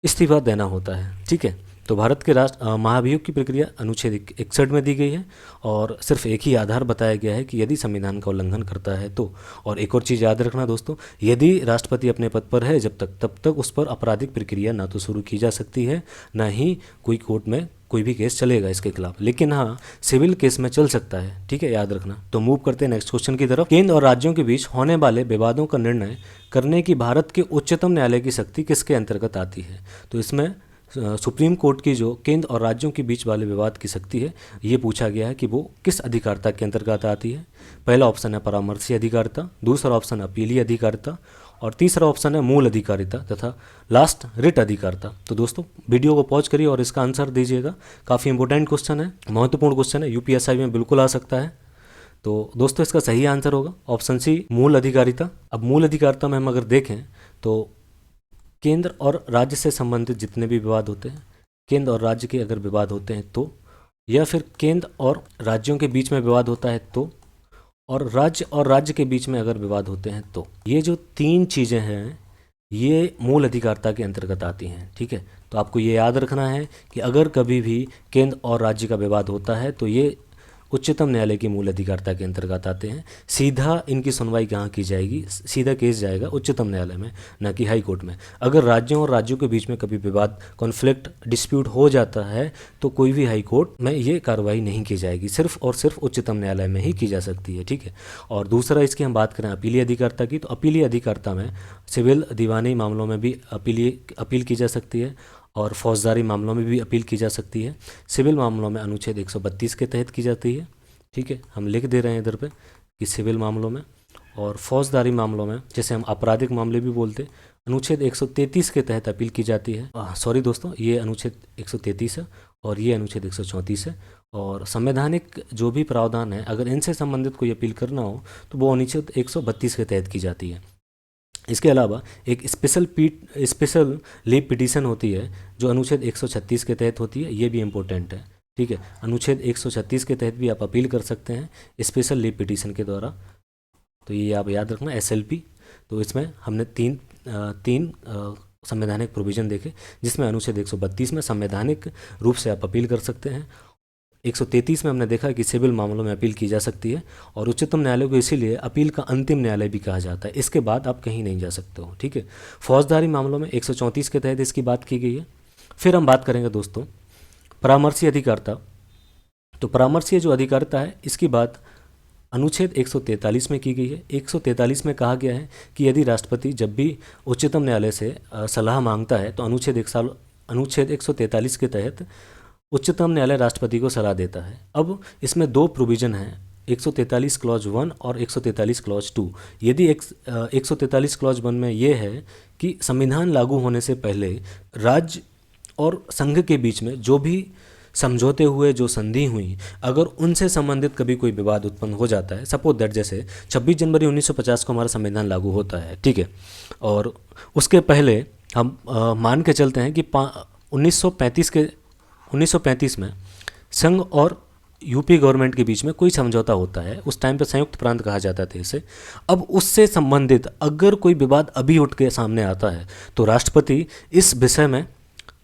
इस्तीफा देना होता है। ठीक है, तो भारत के महाभियोग की प्रक्रिया अनुच्छेद 61 में दी गई है और सिर्फ एक ही आधार बताया गया है कि यदि संविधान का उल्लंघन करता है तो। और एक और चीज़ याद रखना दोस्तों, यदि राष्ट्रपति अपने पद पर है तब तक उस पर आपराधिक प्रक्रिया ना तो शुरू की जा सकती है, ना ही कोई कोर्ट में कोई भी केस चलेगा इसके खिलाफ, लेकिन हाँ सिविल केस में चल सकता है। ठीक है, याद रखना। तो मूव करते हैं नेक्स्ट क्वेश्चन की तरफ। केंद्र और राज्यों के बीच होने वाले विवादों का निर्णय करने की भारत के उच्चतम न्यायालय की शक्ति किसके अंतर्गत आती है? तो इसमें सुप्रीम कोर्ट की जो केंद्र और राज्यों के बीच वाले विवाद की शक्ति है, ये पूछा गया है कि वो किस अधिकारिता के अंतर्गत आती है। पहला ऑप्शन है परामर्शी अधिकारिता, दूसरा ऑप्शन है अपीलीय अधिकारिता, और तीसरा ऑप्शन है मूल अधिकारिता, तथा लास्ट रिट अधिकारिता। तो दोस्तों वीडियो को पॉज करिए और इसका आंसर दीजिएगा। काफ़ी इंपॉर्टेंट क्वेश्चन है, महत्वपूर्ण क्वेश्चन है, यूपीएससी में बिल्कुल आ सकता है। तो दोस्तों इसका सही आंसर होगा ऑप्शन सी, मूल अधिकारिता। अब मूल अधिकारिता में हम अगर देखें तो केंद्र और राज्य से संबंधित जितने भी विवाद होते हैं, केंद्र और राज्य के अगर विवाद होते हैं तो, या फिर केंद्र और राज्यों के बीच में विवाद होता है तो, और राज्य के बीच में अगर विवाद होते हैं तो, ये जो 3 चीज़ें हैं ये मूल अधिकारिता के अंतर्गत आती हैं। ठीक है, तो आपको ये याद रखना है कि अगर कभी भी केंद्र और राज्य का विवाद होता है तो ये उच्चतम न्यायालय की मूल अधिकारिता के अंतर्गत आते हैं। सीधा इनकी सुनवाई कहाँ की जाएगी? सीधा केस जाएगा उच्चतम न्यायालय में, न कि हाई कोर्ट में। अगर राज्यों और राज्यों के बीच में कभी विवाद, कॉन्फ्लिक्ट, डिस्प्यूट हो जाता है तो कोई भी हाई कोर्ट में ये कार्रवाई नहीं की जाएगी, सिर्फ और सिर्फ उच्चतम न्यायालय में ही की जा सकती है। ठीक है, और दूसरा इसकी हम बात करें अपीलीय अधिकारिता की, तो अपीलीय अधिकारिता में सिविल दीवानी मामलों में भी अपील की जा सकती है और फौजदारी मामलों में भी अपील की जा सकती है। सिविल मामलों में अनुच्छेद 132 के तहत की जाती है। ठीक है, हम लिख दे रहे हैं इधर पे कि सिविल मामलों में, और फौजदारी मामलों में, जैसे हम आपराधिक मामले भी बोलते, अनुच्छेद 133 के तहत अपील की जाती है। सॉरी दोस्तों, ये अनुच्छेद 133 है और ये अनुच्छेद 134 है। और संवैधानिक जो भी प्रावधान है, अगर इनसे संबंधित कोई अपील करना हो तो वो अनुच्छेद 132 के तहत की जाती है। इसके अलावा एक स्पेशल लीव पिटीशन होती है जो अनुच्छेद 136 के तहत होती है, ये भी इम्पोर्टेंट है। ठीक है, अनुच्छेद 136 के तहत भी आप अपील कर सकते हैं स्पेशल लीव पिटीशन के द्वारा। तो ये आप याद रखना, SLP। तो इसमें हमने तीन तीन संवैधानिक प्रोविज़न देखे, जिसमें अनुच्छेद 132 में संवैधानिक रूप से आप अपील कर सकते हैं, 133 में हमने देखा कि सिविल मामलों में अपील की जा सकती है, और उच्चतम न्यायालय को इसीलिए अपील का अंतिम न्यायालय भी कहा जाता है, इसके बाद आप कहीं नहीं जा सकते हो, ठीक है। फौजदारी मामलों में 134 के तहत इसकी बात की गई है। फिर हम बात करेंगे दोस्तों परामर्शी अधिकारिता। तो परामर्शीय जो अधिकारिता है, इसकी बात अनुच्छेद 143 में की गई है। 143 में कहा गया है कि यदि राष्ट्रपति जब भी उच्चतम न्यायालय से सलाह मांगता है, तो अनुच्छेद 143 के तहत उच्चतम न्यायालय राष्ट्रपति को सलाह देता है। अब इसमें दो प्रोविज़न हैं, 143 क्लॉज 1 और 143 क्लॉज 2। यदि 143 क्लॉज 1 में ये है कि संविधान लागू होने से पहले राज्य और संघ के बीच में जो भी समझौते हुए, जो संधि हुई, अगर उनसे संबंधित कभी कोई विवाद उत्पन्न हो जाता है, सपोज दैट जैसे 26 जनवरी 1950 को हमारा संविधान लागू होता है, ठीक है, और उसके पहले हम मान के चलते हैं कि 1935 में संघ और यूपी गवर्नमेंट के बीच में कोई समझौता होता है, उस टाइम पे संयुक्त प्रांत कहा जाता था इसे। अब उससे संबंधित अगर कोई विवाद अभी उठ के सामने आता है, तो राष्ट्रपति इस विषय में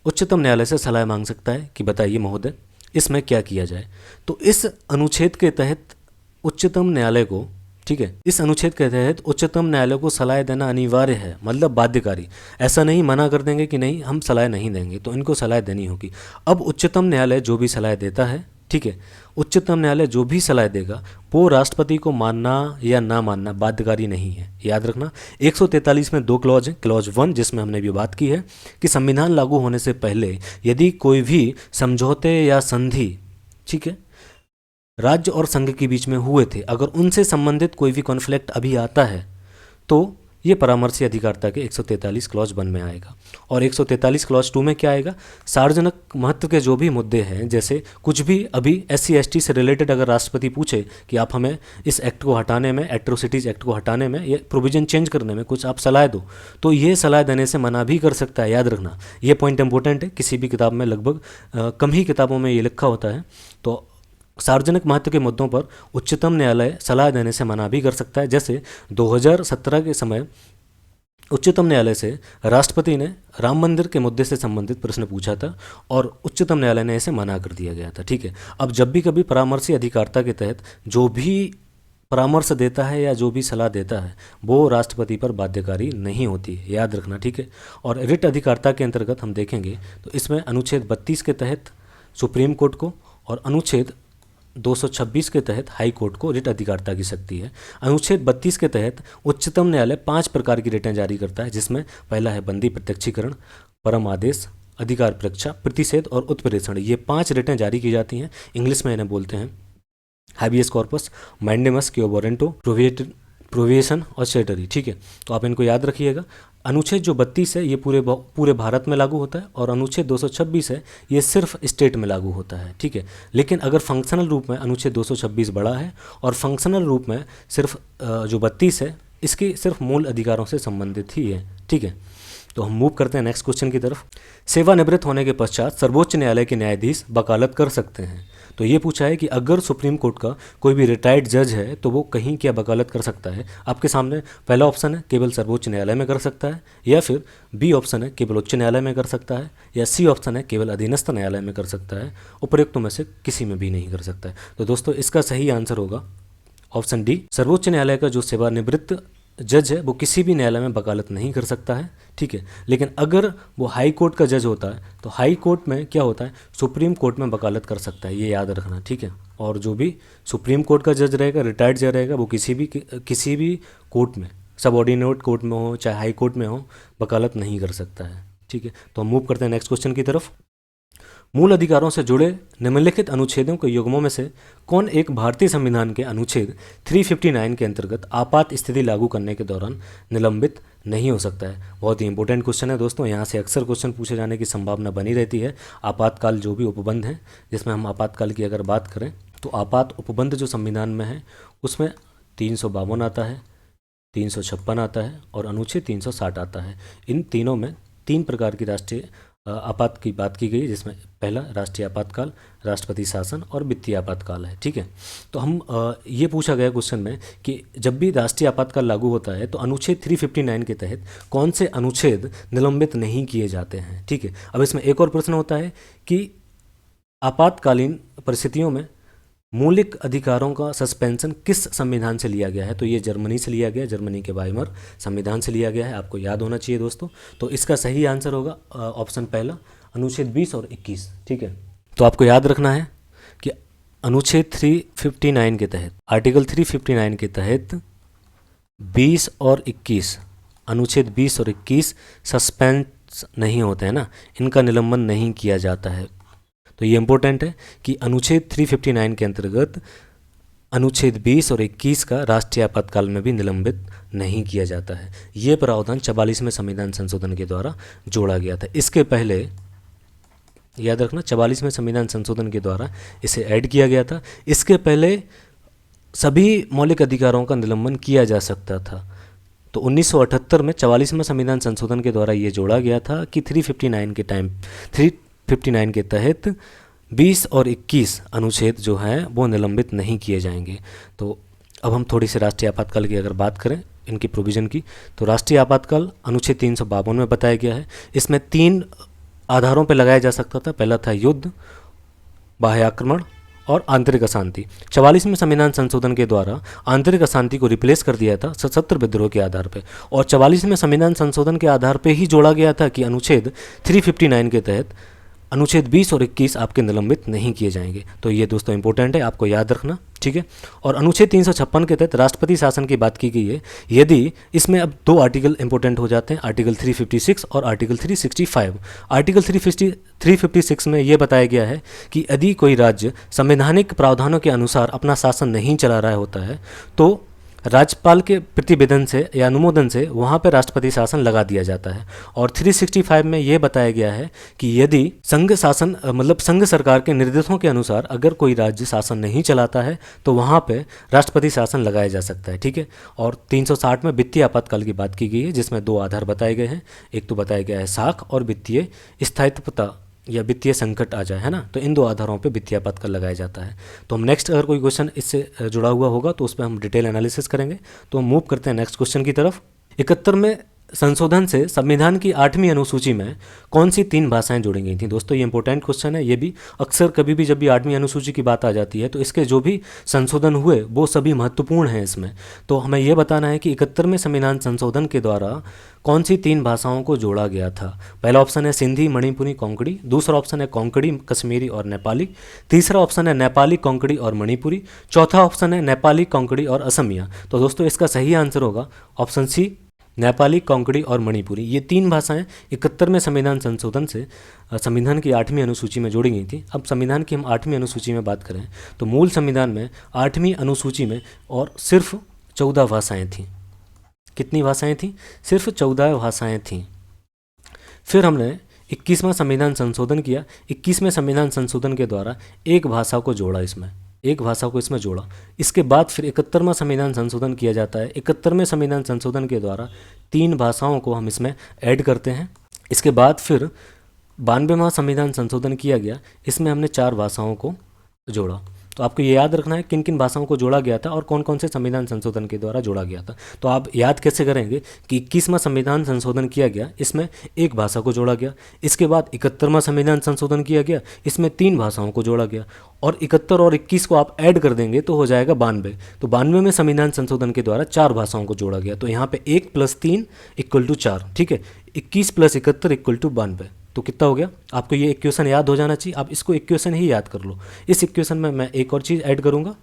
उच्चतम न्यायालय से सलाह मांग सकता है कि बताइए महोदय, इसमें क्या किया जाए। तो इस अनुच्छेद के तहत उच्चतम न्यायालय को, ठीक है, इस अनुच्छेद के तहत उच्चतम न्यायालय को सलाह देना अनिवार्य है, मतलब बाध्यकारी। ऐसा नहीं मना कर देंगे कि नहीं हम सलाह नहीं देंगे, तो इनको सलाह देनी होगी। अब उच्चतम न्यायालय जो भी सलाह देता है, ठीक है, उच्चतम न्यायालय जो भी सलाह देगा वो राष्ट्रपति को मानना या ना मानना बाध्यकारी नहीं है, याद रखना। 143 में दो क्लॉज हैं। क्लॉज 1 जिसमें हमने भी बात की है कि संविधान लागू होने से पहले यदि कोई भी समझौते या संधि, ठीक है, राज्य और संघ के बीच में हुए थे, अगर उनसे संबंधित कोई भी कॉन्फ्लिक्ट अभी आता है, तो ये परामर्शी अधिकारिता के 143 क्लॉज 1 में आएगा। और 143 क्लॉज 2 में क्या आएगा, सार्वजनिक महत्व के जो भी मुद्दे हैं, जैसे कुछ भी अभी SC/ST से रिलेटेड अगर राष्ट्रपति पूछे कि आप हमें इस एक्ट को हटाने में, एट्रोसिटीज़ एक्ट को हटाने में, ये प्रोविजन चेंज करने में कुछ आप सलाह दो, तो ये सलाह देने से मना भी कर सकता है, याद रखना। ये पॉइंट इंपॉर्टेंट है, किसी भी किताब में लगभग कम ही किताबों में ये लिखा होता है। तो सार्वजनिक महत्व के मुद्दों पर उच्चतम न्यायालय सलाह देने से मना भी कर सकता है। जैसे 2017 के समय उच्चतम न्यायालय से राष्ट्रपति ने राम मंदिर के मुद्दे से संबंधित प्रश्न पूछा था और उच्चतम न्यायालय ने इसे मना कर दिया गया था, ठीक है। अब जब भी कभी परामर्शी अधिकारिता के तहत जो भी परामर्श देता है या जो भी सलाह देता है, वो राष्ट्रपति पर बाध्यकारी नहीं होती है, याद रखना, ठीक है। और रिट अधिकारिता के अंतर्गत हम देखेंगे तो इसमें अनुच्छेद 32 के तहत सुप्रीम कोर्ट को और अनुच्छेद 226 के तहत हाई कोर्ट को रिट अधिकारिता की शक्ति है। अनुच्छेद 32 के तहत उच्चतम न्यायालय 5 प्रकार की रिटें जारी करता है, जिसमें पहला है बंदी प्रत्यक्षीकरण, परम आदेश, अधिकार परीक्षा, प्रतिषेध और उत्प्रेषण। ये 5 रिटें जारी की जाती हैं। इंग्लिश में इन्हें बोलते हैं habeas corpus, mandamus, quo warranto, prohibition और सेटरी, ठीक है। तो आप इनको याद रखिएगा। अनुच्छेद जो 32 है ये पूरे भारत में लागू होता है, और अनुच्छेद 226 है ये सिर्फ स्टेट में लागू होता है, ठीक है। लेकिन अगर फंक्शनल रूप में अनुच्छेद 226 बड़ा है, और फंक्शनल रूप में सिर्फ जो 32 है इसकी सिर्फ मूल अधिकारों से संबंधित ही है, ठीक है। तो हम मूव करते हैं नेक्स्ट क्वेश्चन की तरफ। सेवानिवृत्त होने के पश्चात सर्वोच्च न्यायालय के न्यायाधीश वकालत कर सकते हैं। तो ये पूछा है कि अगर सुप्रीम कोर्ट का कोई भी रिटायर्ड जज है तो वो कहीं क्या वकालत कर सकता है। आपके सामने पहला ऑप्शन है केवल सर्वोच्च न्यायालय में कर सकता है, या फिर बी ऑप्शन है केवल उच्च न्यायालय में कर सकता है, या सी ऑप्शन है केवल अधीनस्थ न्यायालय में कर सकता है। उपरोक्तों में से किसी में भी नहीं कर सकता है। तो दोस्तों इसका सही आंसर होगा ऑप्शन डी। सर्वोच्च न्यायालय का जो सेवानिवृत्त जज है वो किसी भी न्यायालय में वकालत नहीं कर सकता है, ठीक है। लेकिन अगर वो हाई कोर्ट का जज होता है तो हाई कोर्ट में क्या होता है, सुप्रीम कोर्ट में वकालत कर सकता है, ये याद रखना, ठीक है। और जो भी सुप्रीम कोर्ट का जज रहेगा, रिटायर्ड जज रहेगा, वो किसी भी कोर्ट में, सबऑर्डिनेट कोर्ट में हो चाहे हाई कोर्ट में हो, वकालत नहीं कर सकता है, ठीक है। तो हम मूव करते हैं नेक्स्ट क्वेश्चन की तरफ। मूल अधिकारों से जुड़े निम्नलिखित अनुच्छेदों के युग्मों में से कौन एक भारतीय संविधान के अनुच्छेद 359 के अंतर्गत आपात स्थिति लागू करने के दौरान निलंबित नहीं हो सकता है। बहुत ही इंपॉर्टेंट क्वेश्चन है दोस्तों, यहाँ से अक्सर क्वेश्चन पूछे जाने की संभावना बनी रहती है। आपातकाल जो भी उपबंध है, जिसमें हम आपातकाल की अगर बात करें तो आपात उपबंध जो संविधान में है उसमें 352 आता है, 356 आता है और अनुच्छेद 360 आता है। इन तीनों में 3 प्रकार की राष्ट्रीय आपात की बात की गई है, जिसमें पहला राष्ट्रीय आपातकाल, राष्ट्रपति शासन और वित्तीय आपातकाल है। ठीक है, तो हम ये पूछा गया क्वेश्चन में कि जब भी राष्ट्रीय आपातकाल लागू होता है तो अनुच्छेद 359 के तहत कौन से अनुच्छेद निलंबित नहीं किए जाते हैं। ठीक है, अब इसमें एक और प्रश्न होता है कि आपातकालीन परिस्थितियों में मौलिक अधिकारों का सस्पेंशन किस संविधान से लिया गया है। तो ये जर्मनी से लिया गया, जर्मनी के वाइमर संविधान से लिया गया है, आपको याद होना चाहिए दोस्तों। तो इसका सही आंसर होगा ऑप्शन पहला, अनुच्छेद 20 और 21। ठीक है, तो आपको याद रखना है कि अनुच्छेद 359 के तहत, आर्टिकल 359 के तहत 20 और 21, अनुच्छेद 20 और 21 सस्पेंस नहीं होते हैं ना, इनका निलंबन नहीं किया जाता है। तो ये इंपॉर्टेंट है कि अनुच्छेद 359 के अंतर्गत अनुच्छेद 20 और 21 का राष्ट्रीय आपातकाल में भी निलंबित नहीं किया जाता है। ये प्रावधान 44वें संविधान संशोधन के द्वारा जोड़ा गया था। इसके पहले याद रखना, 44वें संविधान संशोधन के द्वारा इसे ऐड किया गया था। इसके पहले सभी मौलिक अधिकारों का निलंबन किया जा सकता था। तो 1978 में 44वें संविधान संशोधन के द्वारा ये जोड़ा गया था कि 359 के तहत 20 और 21 अनुच्छेद जो हैं वो निलंबित नहीं किए जाएंगे। तो अब हम थोड़ी सी राष्ट्रीय आपातकाल की अगर बात करें, इनकी प्रोविज़न की, तो राष्ट्रीय आपातकाल अनुच्छेद 352 में बताया गया है। इसमें 3 आधारों पर लगाया जा सकता था। पहला था युद्ध, बाह्य आक्रमण और आंतरिक अशांति। 44वें संविधान संशोधन के द्वारा आंतरिक अशांति को रिप्लेस कर दिया था सशस्त्र विद्रोह के आधार पर, और 44वें संविधान संशोधन के आधार पर ही जोड़ा गया था कि अनुच्छेद 359 के तहत अनुच्छेद 20 और 21 आपके निलंबित नहीं किए जाएंगे। तो ये दोस्तों इंपॉर्टेंट है, आपको याद रखना। ठीक है, और अनुच्छेद 356 के तहत राष्ट्रपति शासन की बात की गई है। यदि इसमें अब 2 आर्टिकल इंपॉर्टेंट हो जाते हैं, आर्टिकल 356 और आर्टिकल 365। आर्टिकल 356 में ये बताया गया है कि यदि कोई राज्य संवैधानिक प्रावधानों के अनुसार अपना शासन नहीं चला रहा होता है तो राज्यपाल के प्रतिवेदन से या अनुमोदन से वहाँ पर राष्ट्रपति शासन लगा दिया जाता है। और 365 में ये बताया गया है कि यदि संघ शासन मतलब संघ सरकार के निर्देशों के अनुसार अगर कोई राज्य शासन नहीं चलाता है तो वहाँ पे राष्ट्रपति शासन लगाया जा सकता है। ठीक है, और 360 में वित्तीय आपातकाल की बात की गई है, जिसमें 2 आधार बताए गए हैं। एक तो बताया गया है साख और वित्तीय स्थायित्वता या वित्तीय संकट आ जाए, है ना, तो इन 2 आधारों पे वित्तीय आपातकाल लगाया जाता है। तो हम नेक्स्ट अगर कोई क्वेश्चन इससे जुड़ा हुआ होगा तो उस पर हम डिटेल एनालिसिस करेंगे। तो हम मूव करते हैं नेक्स्ट क्वेश्चन की तरफ। 71 में संशोधन से संविधान की 8वीं अनुसूची में कौन सी 3 भाषाएं जोड़ी गई थी। दोस्तों ये इंपॉर्टेंट क्वेश्चन है। ये भी अक्सर कभी भी जब भी 8वीं अनुसूची की बात आ जाती है तो इसके जो भी संशोधन हुए वो सभी महत्वपूर्ण हैं इसमें। तो हमें ये बताना है कि 71वें संविधान संशोधन के द्वारा कौन सी 3 भाषाओं को जोड़ा गया था। पहला ऑप्शन है सिंधी, मणिपुरी, कोंकणी। दूसरा ऑप्शन है कोंकणी, कश्मीरी और नेपाली। तीसरा ऑप्शन है नेपाली, कोंकणी और मणिपुरी। चौथा ऑप्शन है नेपाली, कोंकणी और असमिया। तो दोस्तों इसका सही आंसर होगा ऑप्शन सी, नेपाली, कोंकणी और मणिपुरी। ये 3 भाषाएं 71वें संविधान संशोधन से संविधान की 8वीं अनुसूची में जोड़ी गई थी। अब संविधान की हम 8वीं अनुसूची में बात करें तो मूल संविधान में 8वीं अनुसूची में और सिर्फ 14 भाषाएं थीं। कितनी भाषाएं थीं? सिर्फ 14 भाषाएं थीं। फिर हमने 21वां संविधान संशोधन किया। 21वें संविधान संशोधन के द्वारा एक भाषा को जोड़ा, एक भाषा को इसमें जोड़ा। इसके बाद फिर 71वां संविधान संशोधन किया जाता है। 71वें संविधान संशोधन के द्वारा 3 भाषाओं को हम इसमें ऐड करते हैं। इसके बाद फिर 92वां संविधान संशोधन किया गया, इसमें हमने 4 भाषाओं को जोड़ा। तो आपको ये याद रखना है किन किन भाषाओं को जोड़ा गया था और कौन कौन से संविधान संशोधन के द्वारा जोड़ा गया था। तो आप याद कैसे करेंगे कि 21वां संविधान संशोधन किया गया, इसमें एक भाषा को जोड़ा गया। इसके बाद 71वां संविधान संशोधन किया गया, इसमें 3 भाषाओं को जोड़ा गया। और 71 और 21 को आप ऐड कर देंगे तो हो जाएगा 92। तो 92 में संविधान संशोधन के द्वारा 4 भाषाओं को जोड़ा गया। तो यहाँ पे 1 + 3 = 4। ठीक है, 21 + 71 = 92। तो कितना हो गया? आपको ये इक्वेशन याद हो जाना चाहिए। आप इसको इक्वेशन ही याद कर लो। इस इक्वेशन में मैं एक और चीज़ ऐड करूँगा।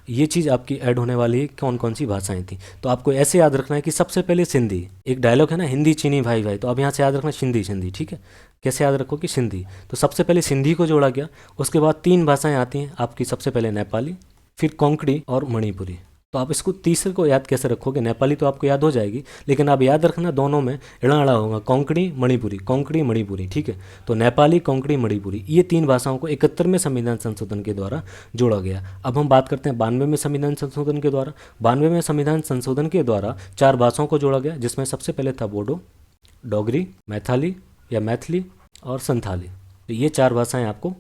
ये चीज़ आपकी ऐड होने वाली है कौन कौन सी भाषाएं थी। तो आपको ऐसे याद रखना है कि सबसे पहले सिंधी, एक डायलॉग है ना, हिंदी चीनी भाई भाई, तो अब यहाँ से याद रखना सिंधी। ठीक है, कैसे याद रखो कि सिंधी। तो सबसे पहले सिंधी को जोड़ा गया। उसके बाद 3 भाषाएं आती हैं आपकी, सबसे पहले नेपाली, फिर कोंकणी और मणिपुरी। तो आप इसको तीसरे को याद कैसे रखोगे? नेपाली तो आपको याद हो जाएगी, लेकिन आप याद रखना दोनों में इड़ा अड़ा होगा, कोंकणी मणिपुरी। ठीक है, तो नेपाली, कोंकणी, मणिपुरी, ये 3 भाषाओं को 71वें संविधान संशोधन के द्वारा जोड़ा गया। अब हम बात करते हैं 92वें संविधान संशोधन के द्वारा। 92वें संविधान संशोधन के द्वारा 4 भाषाओं को जोड़ा गया, जिसमें सबसे पहले था बोडो, डोगरी, मैथिली और संथाली। तो ये 4 भाषाएं आपको,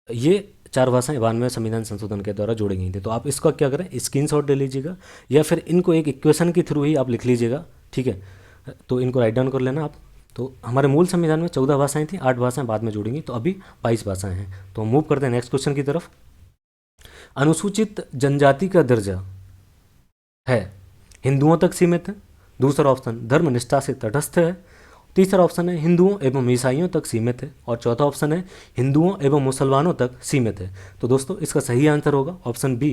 ये 4 भाषाएं 92वें संविधान संशोधन के द्वारा जोड़ी गई थी। तो आप इसका क्या करें, स्क्रीनशॉट ले लीजिएगा या फिर इनको एक इक्वेशन के थ्रू ही आप लिख लीजिएगा, ठीक है। तो इनको राइट डाउन कर लेना आप। तो हमारे मूल संविधान में 14 भाषाएं थी, 8 भाषाएं बाद में जोड़ेंगी, तो अभी 22 भाषाएं हैं। तो हम मूव करते हैं नेक्स्ट क्वेश्चन की तरफ। अनुसूचित जनजाति का दर्जा है हिंदुओं तक सीमित है। दूसरा ऑप्शन धर्म निष्ठा से तटस्थ है। तीसरा ऑप्शन है हिंदुओं एवं ईसाइयों तक सीमित है। और चौथा ऑप्शन है हिंदुओं एवं मुसलमानों तक सीमित है। तो दोस्तों इसका सही आंसर होगा ऑप्शन बी।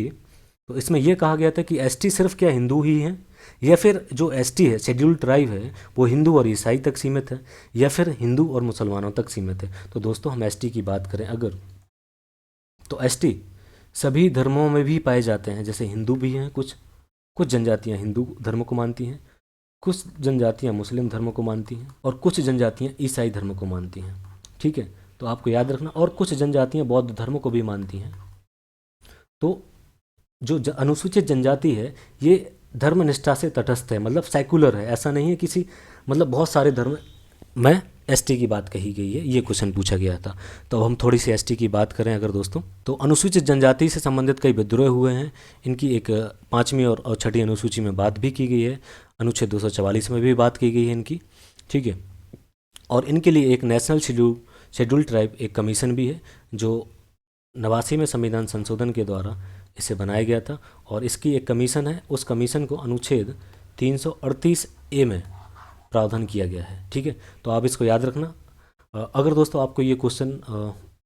तो इसमें यह कहा गया था कि एसटी सिर्फ क्या हिंदू ही हैं, या फिर जो एसटी है शेड्यूल्ड ट्राइब है वो हिंदू और ईसाई तक सीमित है, या फिर हिंदू और मुसलमानों तक सीमित है। तो दोस्तों हम एसटी की बात करें अगर, तो एसटी सभी धर्मों में भी पाए जाते हैं। जैसे हिंदू भी हैं, कुछ कुछ जनजातियां हिंदू धर्म को मानती हैं, कुछ जनजातियां मुस्लिम धर्म को मानती हैं, और कुछ जनजातियां ईसाई धर्म को मानती हैं, ठीक है। तो आपको याद रखना, और कुछ जनजातियां बौद्ध धर्म को भी मानती हैं। तो जो अनुसूचित जनजाति है ये धर्म निष्ठा से तटस्थ है, मतलब सेकुलर है, ऐसा नहीं है किसी, मतलब बहुत सारे धर्म में एसटी की बात कही गई है, ये क्वेश्चन पूछा गया था। तो हम थोड़ी सी एसटी की बात करें अगर दोस्तों, तो अनुसूचित जनजाति से संबंधित कई विद्रोह हुए हैं। इनकी एक 5वीं और 6ठी अनुसूची में बात भी की गई है, अनुच्छेद 244 में भी बात की गई है इनकी, ठीक है। और इनके लिए एक नेशनल शेड्यूल ट्राइब एक कमीशन भी है, जो 89वें संविधान संशोधन के द्वारा इसे बनाया गया था। और इसकी एक कमीशन है, उस कमीशन को अनुच्छेद 338A में प्रावधान किया गया है, ठीक है। तो आप इसको याद रखना। अगर दोस्तों आपको ये क्वेश्चन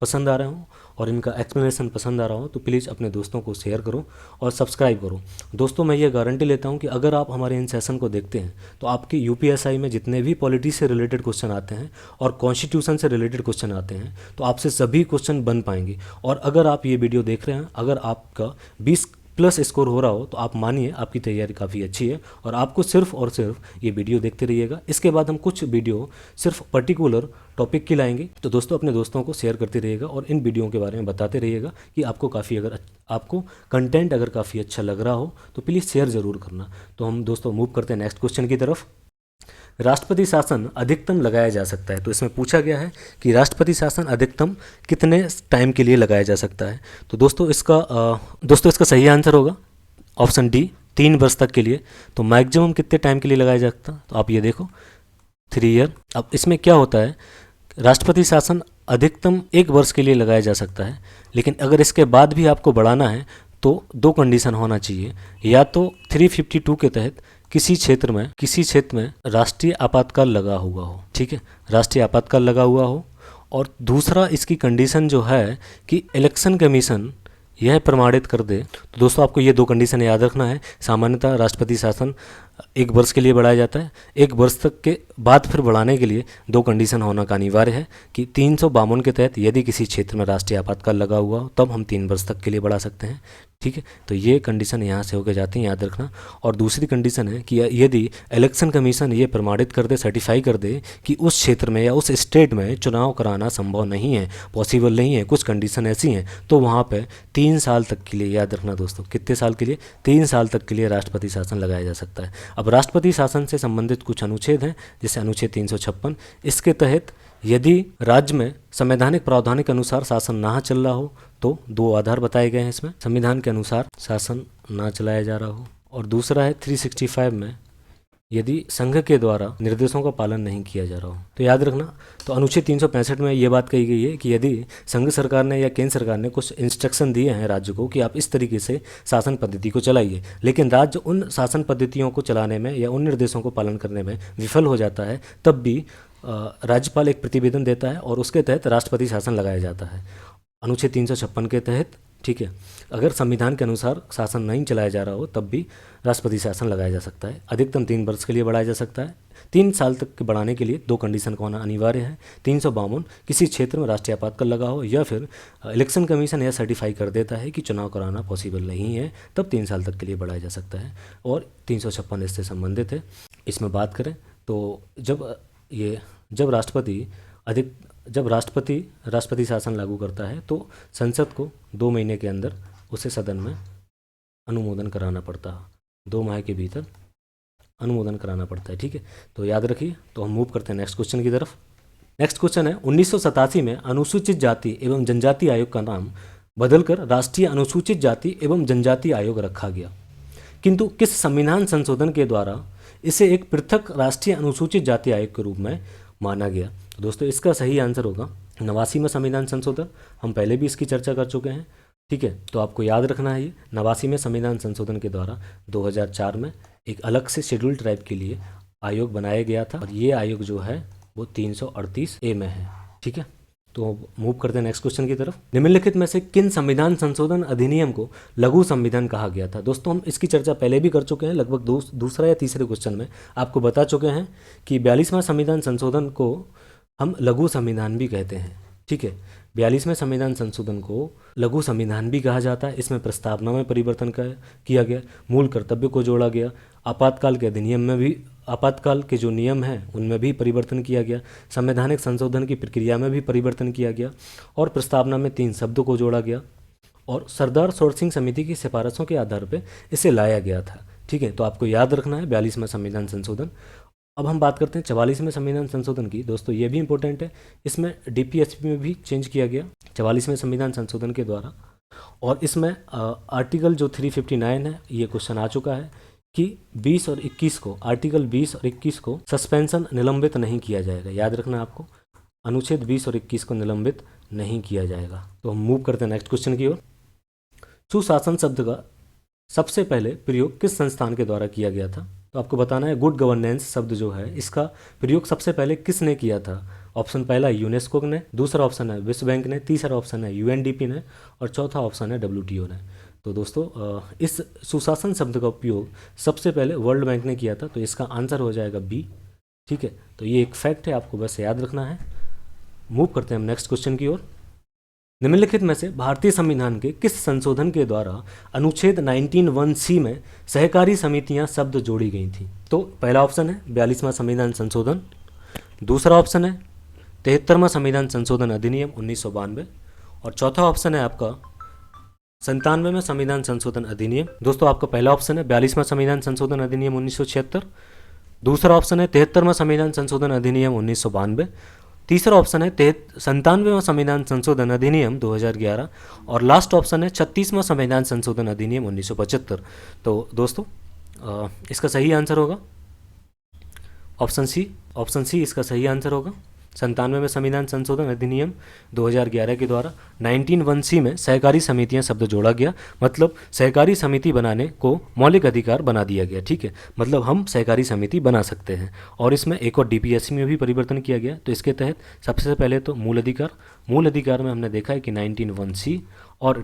पसंद आ रहे हो और इनका एक्सप्लेनेशन पसंद आ रहा हो तो प्लीज़ अपने दोस्तों को शेयर करो और सब्सक्राइब करो। दोस्तों मैं ये गारंटी लेता हूँ कि अगर आप हमारे इन सेशन को देखते हैं तो आपकी यूपीएसआई में जितने भी पॉलिटी से रिलेटेड क्वेश्चन आते हैं और कॉन्स्टिट्यूशन से रिलेटेड क्वेश्चन आते हैं तो आपसे सभी क्वेश्चन बन पाएंगे। और अगर आप ये वीडियो देख रहे हैं, अगर आपका 20+ स्कोर हो रहा हो तो आप मानिए आपकी तैयारी काफ़ी अच्छी है, और आपको सिर्फ और सिर्फ ये वीडियो देखते रहिएगा। इसके बाद हम कुछ वीडियो सिर्फ पर्टिकुलर टॉपिक की लाएंगे। तो दोस्तों अपने दोस्तों को शेयर करते रहिएगा और इन वीडियो के बारे में बताते रहिएगा कि आपको काफ़ी, अगर आपको कंटेंट अगर काफ़ी अच्छा लग रहा हो तो प्लीज़ शेयर ज़रूर करना। तो हम दोस्तों मूव करते हैं नेक्स्ट क्वेश्चन की तरफ। राष्ट्रपति शासन अधिकतम लगाया जा सकता है। तो इसमें पूछा गया है कि राष्ट्रपति शासन अधिकतम कितने टाइम के लिए लगाया जा सकता है। तो दोस्तों इसका सही आंसर होगा ऑप्शन डी, 3 वर्ष तक के लिए। तो मैक्सिमम कितने टाइम के लिए लगाया जा सकता है, तो आप ये देखो 3 ईयर। अब इसमें क्या होता है, राष्ट्रपति शासन अधिकतम 1 वर्ष के लिए लगाया जा सकता है, लेकिन अगर इसके बाद भी आपको बढ़ाना है तो 2 कंडीशन होना चाहिए। या तो 352 के तहत किसी क्षेत्र में राष्ट्रीय आपातकाल लगा हुआ हो, ठीक है, राष्ट्रीय आपातकाल लगा हुआ हो। और दूसरा इसकी कंडीशन जो है कि इलेक्शन कमीशन यह प्रमाणित कर दे। तो दोस्तों आपको ये 2 कंडीशन याद रखना है। सामान्यतः राष्ट्रपति शासन 1 वर्ष के लिए बढ़ाया जाता है, 1 वर्ष तक के बाद फिर बढ़ाने के लिए 2 कंडीशन होना का अनिवार्य है कि 352 के तहत यदि किसी क्षेत्र में राष्ट्रीय आपातकाल लगा हुआ हो तब हम 3 वर्ष तक के लिए बढ़ा सकते हैं, ठीक है। तो ये कंडीशन यहाँ से होकर जाती है, याद रखना। और दूसरी कंडीशन है कि यदि इलेक्शन कमीशन ये प्रमाणित कर दे, सर्टिफाई कर दे कि उस क्षेत्र में या उस स्टेट में चुनाव कराना संभव नहीं है, पॉसिबल नहीं है, कुछ कंडीशन ऐसी हैं, तो वहाँ पर 3 साल तक के लिए, याद रखना दोस्तों, कितने साल के लिए, 3 साल तक के लिए राष्ट्रपति शासन लगाया जा सकता है। अब राष्ट्रपति शासन से संबंधित कुछ अनुच्छेद हैं, जैसे अनुच्छेद 356। इसके तहत यदि राज्य में संवैधानिक प्रावधान के अनुसार शासन ना चल रहा हो तो 2 आधार बताए गए हैं इसमें, संविधान के अनुसार शासन ना चलाया जा रहा हो, और दूसरा है 365 में यदि संघ के द्वारा निर्देशों का पालन नहीं किया जा रहा हो। तो याद रखना, तो अनुच्छेद 365 में ये बात कही गई है कि यदि संघ सरकार ने या केंद्र सरकार ने कुछ इंस्ट्रक्शन दिए हैं राज्य को कि आप इस तरीके से शासन पद्धति को चलाइए, लेकिन राज्य उन शासन पद्धतियों को चलाने में या उन निर्देशों को पालन करने में विफल हो जाता है, तब भी राज्यपाल एक प्रतिवेदन देता है और उसके तहत राष्ट्रपति शासन लगाया जाता है अनुच्छेद 356 के तहत, ठीक है। अगर संविधान के अनुसार शासन नहीं चलाया जा रहा हो तब भी राष्ट्रपति शासन लगाया जा सकता है। अधिकतम 3 वर्ष के लिए बढ़ाया जा सकता है। 3 साल तक के बढ़ाने के लिए 2 कंडीशन का होना अनिवार्य है। 352 किसी क्षेत्र में राष्ट्रीय आपातकाल लगा हो, या फिर इलेक्शन कमीशन यह सर्टिफाई कर देता है कि चुनाव कराना पॉसिबल नहीं है, तब 3 साल तक के लिए बढ़ाया जा सकता है। और 356 इससे संबंधित है। इसमें बात करें तो जब राष्ट्रपति शासन लागू करता है तो संसद को 2 महीने के अंदर उसे सदन में अनुमोदन कराना पड़ता है, 2 माह के भीतर अनुमोदन कराना पड़ता है, ठीक है। तो याद रखिए। तो हम मूव करते हैं नेक्स्ट क्वेश्चन की तरफ। नेक्स्ट क्वेश्चन है 1987 में अनुसूचित जाति एवं जनजाति आयोग का नाम बदलकर राष्ट्रीय अनुसूचित जाति एवं जनजाति आयोग रखा गया, किंतु किस संविधान संशोधन के द्वारा इसे एक पृथक राष्ट्रीय अनुसूचित जाति आयोग के रूप में माना गया? तो दोस्तों इसका सही आंसर होगा 89वां संविधान संशोधन। हम पहले भी इसकी चर्चा कर चुके हैं, ठीक है। तो आपको याद रखना है ये 89वें संविधान संशोधन के द्वारा 2004 में एक अलग से शेड्यूल ट्राइब के लिए आयोग बनाया गया था, और ये आयोग जो है वो 338A में है, ठीक है। तो मूव करते हैं नेक्स्ट क्वेश्चन की तरफ। निम्नलिखित में से किन संविधान संशोधन अधिनियम को लघु संविधान कहा गया था? दोस्तों हम इसकी चर्चा पहले भी कर चुके हैं, लगभग दूसरा या तीसरे क्वेश्चन में आपको बता चुके हैं कि 42वां संविधान संशोधन को हम लघु संविधान भी कहते हैं, ठीक है। 42वें संविधान संशोधन को लघु संविधान भी कहा जाता है। इसमें प्रस्तावना में परिवर्तन किया गया, मूल कर्तव्य को जोड़ा गया, आपातकाल के अधिनियम में भी आपातकाल के जो नियम हैं उनमें भी परिवर्तन किया गया, संवैधानिक संशोधन की प्रक्रिया में भी परिवर्तन किया गया, और प्रस्तावना में 3 शब्दों को जोड़ा गया, और सरदार सोर्सिंग समिति की सिफारिशों के आधार पर इसे लाया गया था, ठीक है। तो आपको याद रखना है 42वां संविधान संशोधन। अब हम बात करते हैं 44वें संविधान संशोधन की। दोस्तों ये भी इंपॉर्टेंट है, इसमें डीपीएसपी में भी चेंज किया गया 44वें संविधान संशोधन के द्वारा, और इसमें आर्टिकल जो 359 है, ये क्वेश्चन आ चुका है कि 20 और 21 को, आर्टिकल 20 और 21 को सस्पेंशन निलंबित नहीं किया जाएगा। याद रखना आपको, अनुच्छेद 20 और 21 को निलंबित नहीं किया जाएगा। तो हम मूव करते हैं नेक्स्ट क्वेश्चन की ओर। सुशासन शब्द का सबसे पहले प्रयोग किस संस्थान के द्वारा किया गया था? तो आपको बताना है गुड गवर्नेंस शब्द जो है इसका प्रयोग सबसे पहले किसने किया था? ऑप्शन पहला यूनेस्को ने, दूसरा ऑप्शन है विश्व बैंक ने, तीसरा ऑप्शन है यूएनडीपी ने, और चौथा ऑप्शन है डब्ल्यूटीओ ने। तो दोस्तों इस सुशासन शब्द का उपयोग सबसे पहले वर्ल्ड बैंक ने किया था, तो इसका आंसर हो जाएगा बी, ठीक है। तो ये एक फैक्ट है, आपको बस याद रखना है। मूव करते हैं हम नेक्स्ट क्वेश्चन की ओर। निम्नलिखित में से भारतीय संविधान के किस संशोधन के द्वारा अनुच्छेद 19(1)(c) में सहकारी समितियां शब्द जोड़ी गई थी? तो पहला ऑप्शन है 42वां संविधान संशोधन, दूसरा ऑप्शन है 73वां संविधान संशोधन अधिनियम 1992, और चौथा ऑप्शन है आपका 97वें संविधान संशोधन अधिनियम। दोस्तों आपका पहला ऑप्शन है 42वां संविधान संशोधन अधिनियम 1976, दूसरा ऑप्शन है 73वां संविधान संशोधन अधिनियम 1992, तीसरा ऑप्शन है 97वां संविधान संशोधन अधिनियम 2011, और लास्ट ऑप्शन है 36वां संविधान संशोधन अधिनियम 1975। तो दोस्तों इसका सही आंसर होगा ऑप्शन सी। ऑप्शन सी इसका सही आंसर होगा। 97वें संविधान संशोधन अधिनियम 2011 के द्वारा 19(1)(c) में सहकारी समितियां शब्द जोड़ा गया, मतलब सहकारी समिति बनाने को मौलिक अधिकार बना दिया गया, ठीक है। मतलब हम सहकारी समिति बना सकते हैं, और इसमें एक और डीपीएसपी में भी परिवर्तन किया गया। तो इसके तहत सबसे पहले तो मूल अधिकार में हमने देखा है कि 19(1)(c), और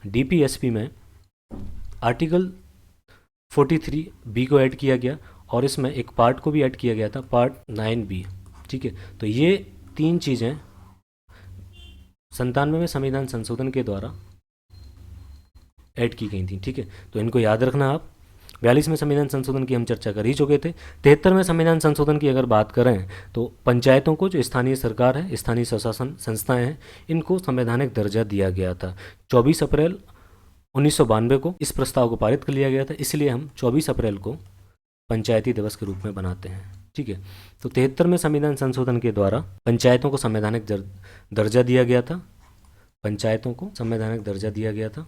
डीपीएसपी में आर्टिकल 43B को ऐड किया गया, और इसमें एक पार्ट को भी ऐड किया गया था, पार्ट 9B, ठीक है। तो ये 3 चीज़ें 97वें संविधान संशोधन के द्वारा ऐड की गई थी, ठीक है। तो इनको याद रखना आप। 42वें संविधान संशोधन की हम चर्चा कर ही चुके थे। 73वें संविधान संशोधन की अगर बात करें तो पंचायतों को, जो स्थानीय सरकार है, स्थानीय स्वशासन संस्थाएं हैं, इनको संवैधानिक दर्जा दिया गया था। 24 अप्रैल 1992 को इस प्रस्ताव को पारित कर लिया गया था, इसलिए हम 24 अप्रैल को पंचायती दिवस के रूप में बनाते हैं, ठीक है। तो 73वें संविधान संशोधन के द्वारा पंचायतों को संवैधानिक दर्जा दिया गया था, पंचायतों को संवैधानिक दर्जा दिया गया था।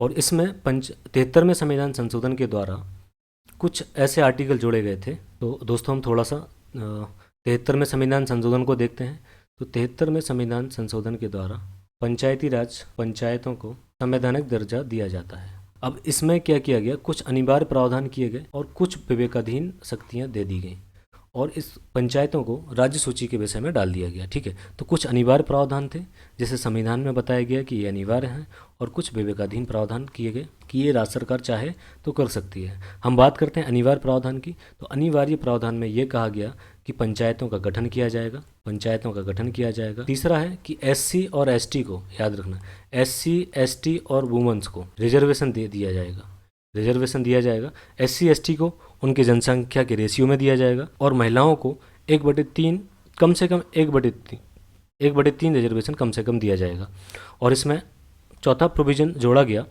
और इसमें 73वें संविधान संशोधन के द्वारा कुछ ऐसे आर्टिकल जोड़े गए थे। तो दोस्तों हम थोड़ा सा 73वें संविधान संशोधन को देखते हैं। तो 73वें संविधान संशोधन के द्वारा पंचायती राज पंचायतों को संवैधानिक दर्जा दिया जाता है। अब इसमें क्या किया गया, कुछ अनिवार्य प्रावधान किए गए और कुछ विवेकाधीन शक्तियां दे दी गई, और इस पंचायतों को राज्य सूची के विषय में डाल दिया गया, ठीक है। तो कुछ अनिवार्य प्रावधान थे, जैसे संविधान में बताया गया कि ये अनिवार्य हैं, और कुछ विवेकाधीन प्रावधान किए गए कि ये राज्य सरकार चाहे तो कर सकती है। हम बात करते हैं अनिवार्य प्रावधान की। तो अनिवार्य प्रावधान में ये कहा गया कि पंचायतों का गठन किया जाएगा। तीसरा है कि SC और ST को, याद रखना, SC ST और वुमेन्स को रिजर्वेशन दिया जाएगा। SC ST को उनकी जनसंख्या के रेशियो में दिया जाएगा, और महिलाओं को 1/3 कम से कम 1/3 रिजर्वेशन कम से कम दिया जाएगा। और इसमें चौथा प्रोविज़न जोड़ा गया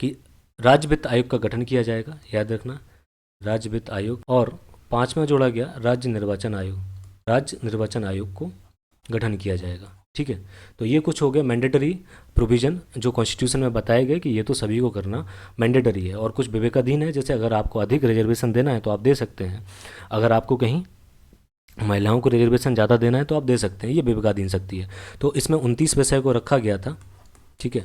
कि राज्य वित्त आयोग का गठन किया जाएगा, याद रखना, राज्य वित्त आयोग। और 5वां जोड़ा गया राज्य निर्वाचन आयोग, राज्य निर्वाचन आयोग को गठन किया जाएगा। ठीक है, तो ये कुछ हो गया मैंडेटरी प्रोविज़न जो कॉन्स्टिट्यूशन में बताए गए कि ये तो सभी को करना मैंडेटरी है, और कुछ विवेकाधीन है, जैसे अगर आपको अधिक रिजर्वेशन देना है तो आप दे सकते हैं, अगर आपको कहीं महिलाओं को रिजर्वेशन ज़्यादा देना है तो आप दे सकते हैं, ये विवेकाधीन शक्ति है। तो इसमें 29 विषय को रखा गया था। ठीक है,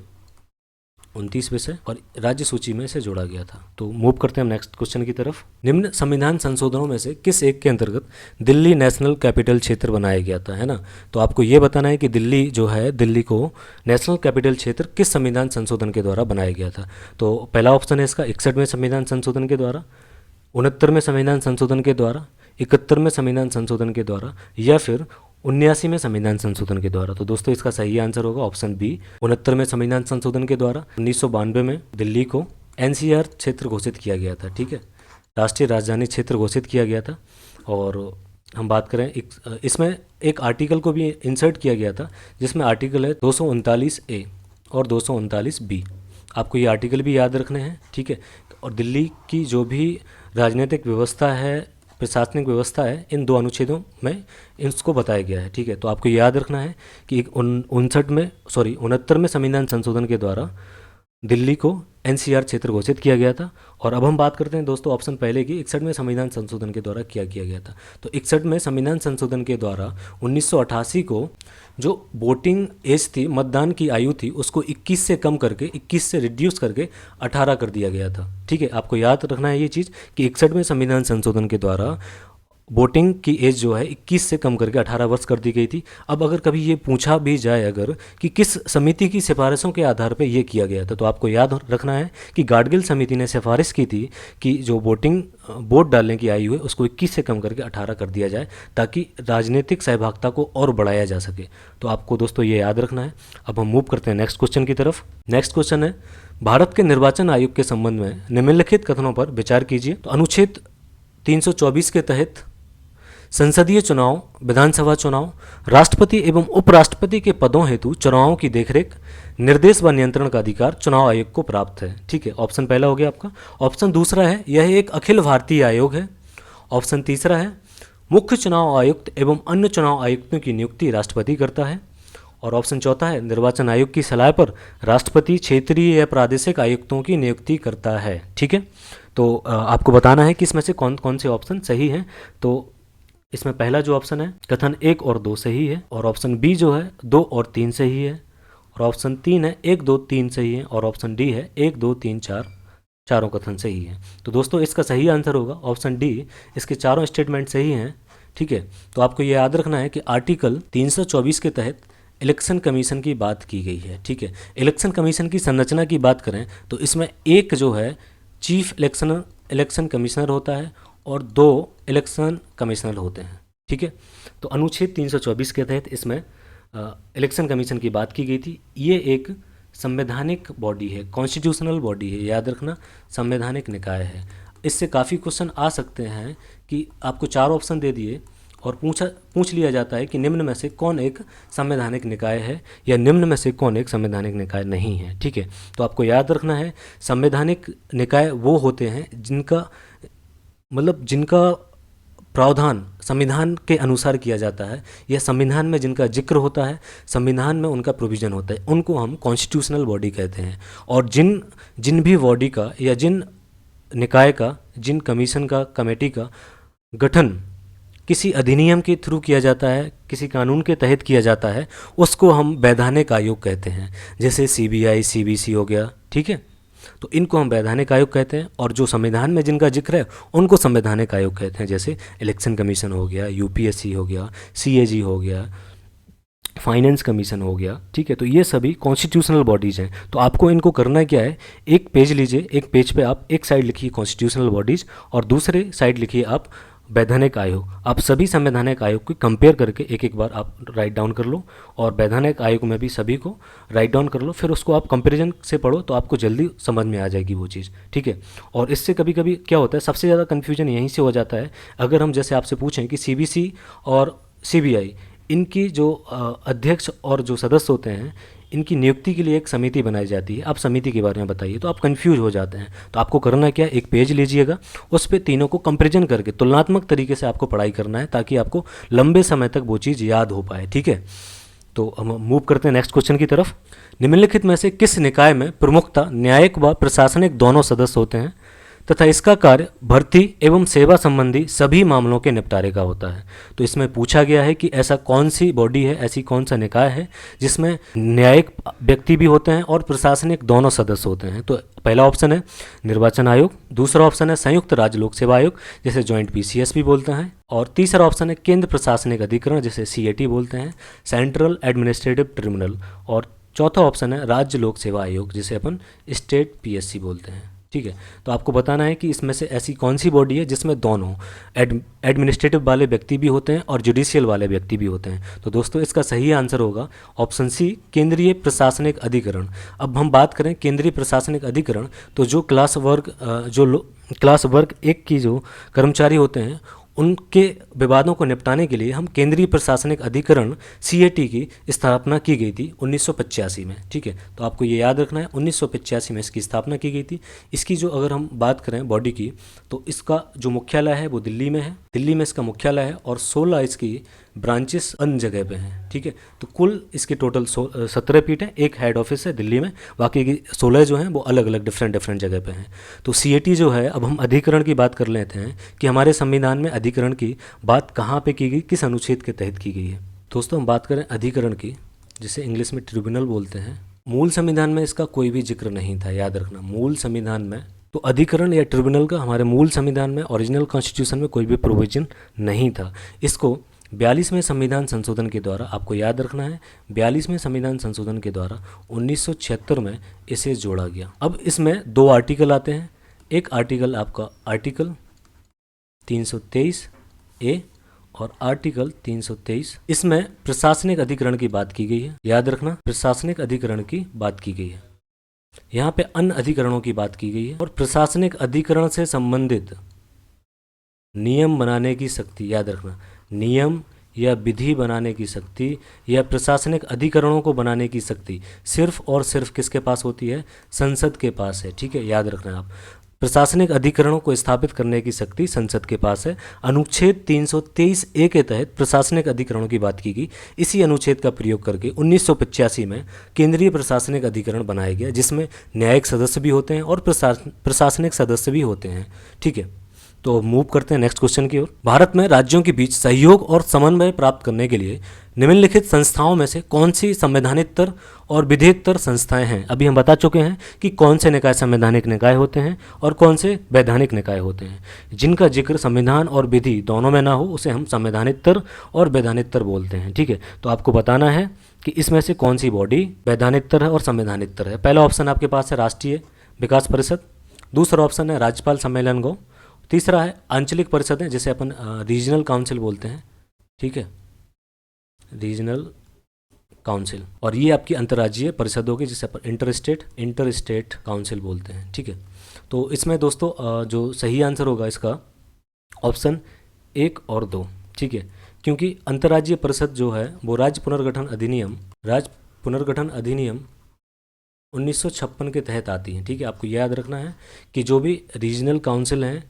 29 विषय और राज्य सूची में इसे जोड़ा गया था। तो मूव करते हैं हम नेक्स्ट क्वेश्चन की तरफ। निम्न संविधान संशोधनों में से किस एक के अंतर्गत दिल्ली नेशनल कैपिटल क्षेत्र बनाया गया था, है ना। तो आपको ये बताना है कि दिल्ली जो है, दिल्ली को नेशनल कैपिटल क्षेत्र किस संविधान संशोधन के द्वारा बनाया गया था। तो पहला ऑप्शन है इसका 61वें संविधान संशोधन के द्वारा, 69वें संविधान संशोधन के द्वारा, 71वें संविधान संशोधन के द्वारा, या फिर 79वें संविधान संशोधन के द्वारा। तो दोस्तों इसका सही आंसर होगा ऑप्शन बी, 69वें संविधान संशोधन के द्वारा 1992 में दिल्ली को एनसीआर क्षेत्र घोषित किया गया था। ठीक है, राष्ट्रीय राजधानी क्षेत्र घोषित किया गया था। और हम बात करें इसमें एक आर्टिकल को भी इंसर्ट किया गया था, जिसमें आर्टिकल है 239A और 239B। आपको ये आर्टिकल भी याद रखने हैं। ठीक है, और दिल्ली की जो भी राजनीतिक व्यवस्था है, प्रशासनिक व्यवस्था है, इन दो अनुच्छेदों में इसको बताया गया है। ठीक है, तो आपको याद रखना है कि 69वें संविधान संशोधन के द्वारा दिल्ली को एनसीआर क्षेत्र घोषित किया गया था। और अब हम बात करते हैं दोस्तों ऑप्शन पहले की, 61वें संविधान संशोधन के द्वारा क्या किया गया था। तो 61वें संविधान संशोधन के द्वारा 1988 को जो वोटिंग एज थी, मतदान की आयु थी, उसको 21 से कम करके 21 से रिड्यूस करके 18 कर दिया गया था। ठीक है, आपको याद रखना है ये चीज़ कि 61वें संविधान संशोधन के द्वारा वोटिंग की एज जो है 21 से कम करके 18 वर्ष कर दी गई थी। अब अगर कभी ये पूछा भी जाए अगर कि किस समिति की सिफारिशों के आधार पर ये किया गया था, तो आपको याद रखना है कि गाडगिल समिति ने सिफारिश की थी कि जो वोट डालने की आयु है उसको 21 से कम करके 18 कर दिया जाए, ताकि राजनीतिक सहभागिता को और बढ़ाया जा सके। तो आपको दोस्तों ये याद रखना है। अब हम मूव करते हैं नेक्स्ट क्वेश्चन की तरफ। नेक्स्ट क्वेश्चन है, भारत के निर्वाचन आयोग के संबंध में निम्नलिखित कथनों पर विचार कीजिए। तो अनुच्छेद 324 के तहत संसदीय चुनाव, विधानसभा चुनाव, राष्ट्रपति एवं उपराष्ट्रपति के पदों हेतु चुनावों की देखरेख, निर्देश व नियंत्रण का अधिकार चुनाव आयोग को प्राप्त है। ठीक है, ऑप्शन पहला हो गया आपका। ऑप्शन दूसरा है यह एक अखिल भारतीय आयोग है। ऑप्शन तीसरा है मुख्य चुनाव आयुक्त एवं अन्य चुनाव आयुक्तों की नियुक्ति राष्ट्रपति करता है। और ऑप्शन चौथा है निर्वाचन आयोग की सलाह पर राष्ट्रपति क्षेत्रीय या प्रादेशिक आयुक्तों की नियुक्ति करता है। ठीक है, तो आपको बताना है कि इसमें से कौन कौन से ऑप्शन सही हैं। तो इसमें पहला जो ऑप्शन है कथन 1 और 2 सही है, और ऑप्शन बी जो है 2 और 3 सही है, और ऑप्शन 3 है 1 2 3 सही है, और ऑप्शन डी है 1 2 3 4, चारों कथन सही है। तो दोस्तों इसका सही आंसर होगा ऑप्शन डी, इसके चारों स्टेटमेंट सही हैं। ठीक है, तो आपको ये याद रखना है कि आर्टिकल 324 के तहत इलेक्शन कमीशन की बात की गई है। ठीक है, इलेक्शन कमीशन की संरचना की बात करें तो इसमें एक जो है चीफ इलेक्शन कमिश्नर होता है और 2 इलेक्शन कमिश्नर होते हैं। ठीक है, तो अनुच्छेद 324 के तहत इसमें इलेक्शन कमीशन की बात की गई थी। ये एक संवैधानिक बॉडी है, कॉन्स्टिट्यूशनल बॉडी है, याद रखना संवैधानिक निकाय है। इससे काफ़ी क्वेश्चन आ सकते हैं कि आपको 4 ऑप्शन दे दिए और पूछ लिया जाता है कि निम्न में से कौन एक संवैधानिक निकाय है या निम्न में से कौन एक संवैधानिक निकाय नहीं है। ठीक है, तो आपको याद रखना है संवैधानिक निकाय वो होते हैं जिनका प्रावधान संविधान के अनुसार किया जाता है, या संविधान में जिनका जिक्र होता है, संविधान में उनका प्रोविज़न होता है, उनको हम कॉन्स्टिट्यूशनल बॉडी कहते हैं। और जिन भी बॉडी का या जिन निकाय का, जिन कमीशन का, कमेटी का गठन किसी अधिनियम के थ्रू किया जाता है, किसी कानून के तहत किया जाता है, उसको हम वैधानिक आयोग कहते हैं। जैसे सीबीआई, सीबीसी हो गया। ठीक है, तो इनको हम वैधानिक आयोग कहते हैं, और जो संविधान में जिनका जिक्र है उनको संवैधानिक आयोग कहते हैं। जैसे इलेक्शन कमीशन हो गया, यूपीएससी हो गया, सीएजी हो गया, फाइनेंस कमीशन हो गया। ठीक है, तो ये सभी कॉन्स्टिट्यूशनल बॉडीज़ हैं। तो आपको इनको करना क्या है, एक पेज लीजिए, एक पेज पे आप एक साइड लिखिए कॉन्स्टिट्यूशनल बॉडीज़ और दूसरे साइड लिखिए आप वैधानिक आयोग। आप सभी संवैधानिक आयोग को कंपेयर करके एक एक बार आप राइट डाउन कर लो, और वैधानिक आयोग में भी सभी को राइट डाउन कर लो, फिर उसको आप कंपैरिजन से पढ़ो तो आपको जल्दी समझ में आ जाएगी वो चीज़। ठीक है, और इससे कभी कभी क्या होता है, सबसे ज़्यादा कन्फ्यूजन यहीं से हो जाता है। अगर हम जैसे आपसे पूछें कि सीबीसी और सीबीआई इनकी जो अध्यक्ष और जो सदस्य होते हैं, इनकी नियुक्ति के लिए एक समिति बनाई जाती है। आप समिति के बारे में बताइए, तो आप कंफ्यूज हो जाते हैं। तो आपको करना क्या है, एक पेज लीजिएगा, उस पे तीनों को कंपैरिजन करके तुलनात्मक तरीके से आपको पढ़ाई करना है, ताकि आपको लंबे समय तक वो चीज़ याद हो पाए। ठीक है, तो हम मूव करते हैं नेक्स्ट क्वेश्चन की तरफ। निम्नलिखित में से किस निकाय में प्रमुखता न्यायिक व प्रशासनिक दोनों सदस्य होते हैं तथा इसका कार्य भर्ती एवं सेवा संबंधी सभी मामलों के निपटारे का होता है? तो इसमें पूछा गया है कि ऐसा कौन सी बॉडी है, ऐसी कौन सा निकाय है जिसमें न्यायिक व्यक्ति भी होते हैं और प्रशासनिक दोनों सदस्य होते हैं। तो पहला ऑप्शन है निर्वाचन आयोग, दूसरा ऑप्शन है संयुक्त राज्य लोक सेवा आयोग जिसे जॉइंट पीसीएस भी बोलते हैं, और तीसरा ऑप्शन है केंद्र प्रशासनिक अधिकरण जिसे सीएटी बोलते हैं, सेंट्रल एडमिनिस्ट्रेटिव ट्रिब्यूनल, और चौथा ऑप्शन है राज्य लोक सेवा आयोग जिसे अपन स्टेट पीएससी बोलते हैं। ठीक है, तो आपको बताना है कि इसमें से ऐसी कौन सी बॉडी है जिसमें दोनों एडमिनिस्ट्रेटिव वाले व्यक्ति भी होते हैं और जुडिशियल वाले व्यक्ति भी होते हैं। तो दोस्तों इसका सही आंसर होगा ऑप्शन सी, केंद्रीय प्रशासनिक अधिकरण। अब हम बात करें केंद्रीय प्रशासनिक अधिकरण, तो जो क्लास वर्ग 1 की जो कर्मचारी होते हैं उनके विवादों को निपटाने के लिए हम केंद्रीय प्रशासनिक अधिकरण सीएटी की स्थापना की गई थी 1985 में। ठीक है, तो आपको ये याद रखना है 1985 में इसकी स्थापना की गई थी। इसकी जो अगर हम बात करें बॉडी की, तो इसका जो मुख्यालय है वो दिल्ली में है, दिल्ली में इसका मुख्यालय है, और 16 इसकी ब्रांचेस अन्य जगह पे हैं। ठीक है, तो कुल इसके टोटल 17 पीठ है, एक हेड ऑफिस है दिल्ली में, बाकी की 16 जो हैं वो अलग अलग डिफरेंट जगह पे हैं। तो सीएटी जो है, अब हम अधिकरण की बात कर लेते हैं कि हमारे संविधान में अधिकरण की बात कहाँ पे की गई, किस अनुच्छेद के तहत की गई है। दोस्तों हम बात करें अधिकरण की, जिसे इंग्लिश में ट्रिब्यूनल बोलते हैं, मूल संविधान में इसका कोई भी जिक्र नहीं था, याद रखना। मूल संविधान में तो अधिकरण या ट्रिब्यूनल का हमारे मूल संविधान में, ओरिजिनल कॉन्स्टिट्यूशन में कोई भी प्रोविजन नहीं था। इसको 42वें संविधान संशोधन के द्वारा, आपको याद रखना है 42वें संविधान संशोधन के द्वारा 1976 में इसे जोड़ा गया। अब इसमें 2 आर्टिकल आते हैं। एक आर्टिकल आपका आर्टिकल 323 ए और आर्टिकल 323, इसमें प्रशासनिक अधिकरण की बात की गई है। याद रखना, प्रशासनिक अधिकरण की बात की गई है। यहाँ पे अन्य अधिकरणों की बात की गई है, और प्रशासनिक अधिकरण से संबंधित नियम बनाने की शक्ति, याद रखना, नियम या विधि बनाने की शक्ति या प्रशासनिक अधिकरणों को बनाने की शक्ति सिर्फ और सिर्फ किसके पास होती है? संसद के पास है। ठीक है, याद रखना आप, प्रशासनिक अधिकरणों को स्थापित करने की शक्ति संसद के पास है। अनुच्छेद 323 ए के तहत प्रशासनिक अधिकरणों की बात की गई। इसी अनुच्छेद का प्रयोग करके 1985 में केंद्रीय प्रशासनिक अधिकरण बनाया गया, जिसमें न्यायिक सदस्य भी होते हैं और प्रशासनिक सदस्य भी होते हैं। ठीक है, तो मूव करते हैं नेक्स्ट क्वेश्चन की ओर। भारत में राज्यों के बीच सहयोग और समन्वय प्राप्त करने के लिए निम्नलिखित संस्थाओं में से कौन सी संवैधानिकतर और विधेयकतर संस्थाएं हैं? अभी हम बता चुके हैं कि कौन से निकाय संवैधानिक निकाय होते हैं और कौन से वैधानिक निकाय होते हैं। जिनका जिक्र संविधान और विधि दोनों में ना हो उसे हम संवैधानिकतर और वैधानिकतर बोलते हैं। ठीक है, तो आपको बताना है कि इसमें से कौन सी बॉडी वैधानिकतर है और संवैधानिकतर है। पहला ऑप्शन आपके पास है राष्ट्रीय विकास परिषद, दूसरा ऑप्शन है राज्यपाल सम्मेलन गो, तीसरा है आंचलिक परिषद है जिसे अपन रीजनल काउंसिल बोलते हैं। ठीक है, रीजनल काउंसिल, और ये आपकी अंतर्राज्यीय परिषद होगी जिसे अपन इंटर स्टेट काउंसिल बोलते हैं। ठीक है, तो इसमें दोस्तों जो सही आंसर होगा इसका ऑप्शन 1 और 2। ठीक है, क्योंकि अंतर्राज्यीय परिषद जो है वो राज्य पुनर्गठन अधिनियम 1956 के तहत आती है। ठीक है, आपको याद रखना है कि जो भी रीजनल काउंसिल हैं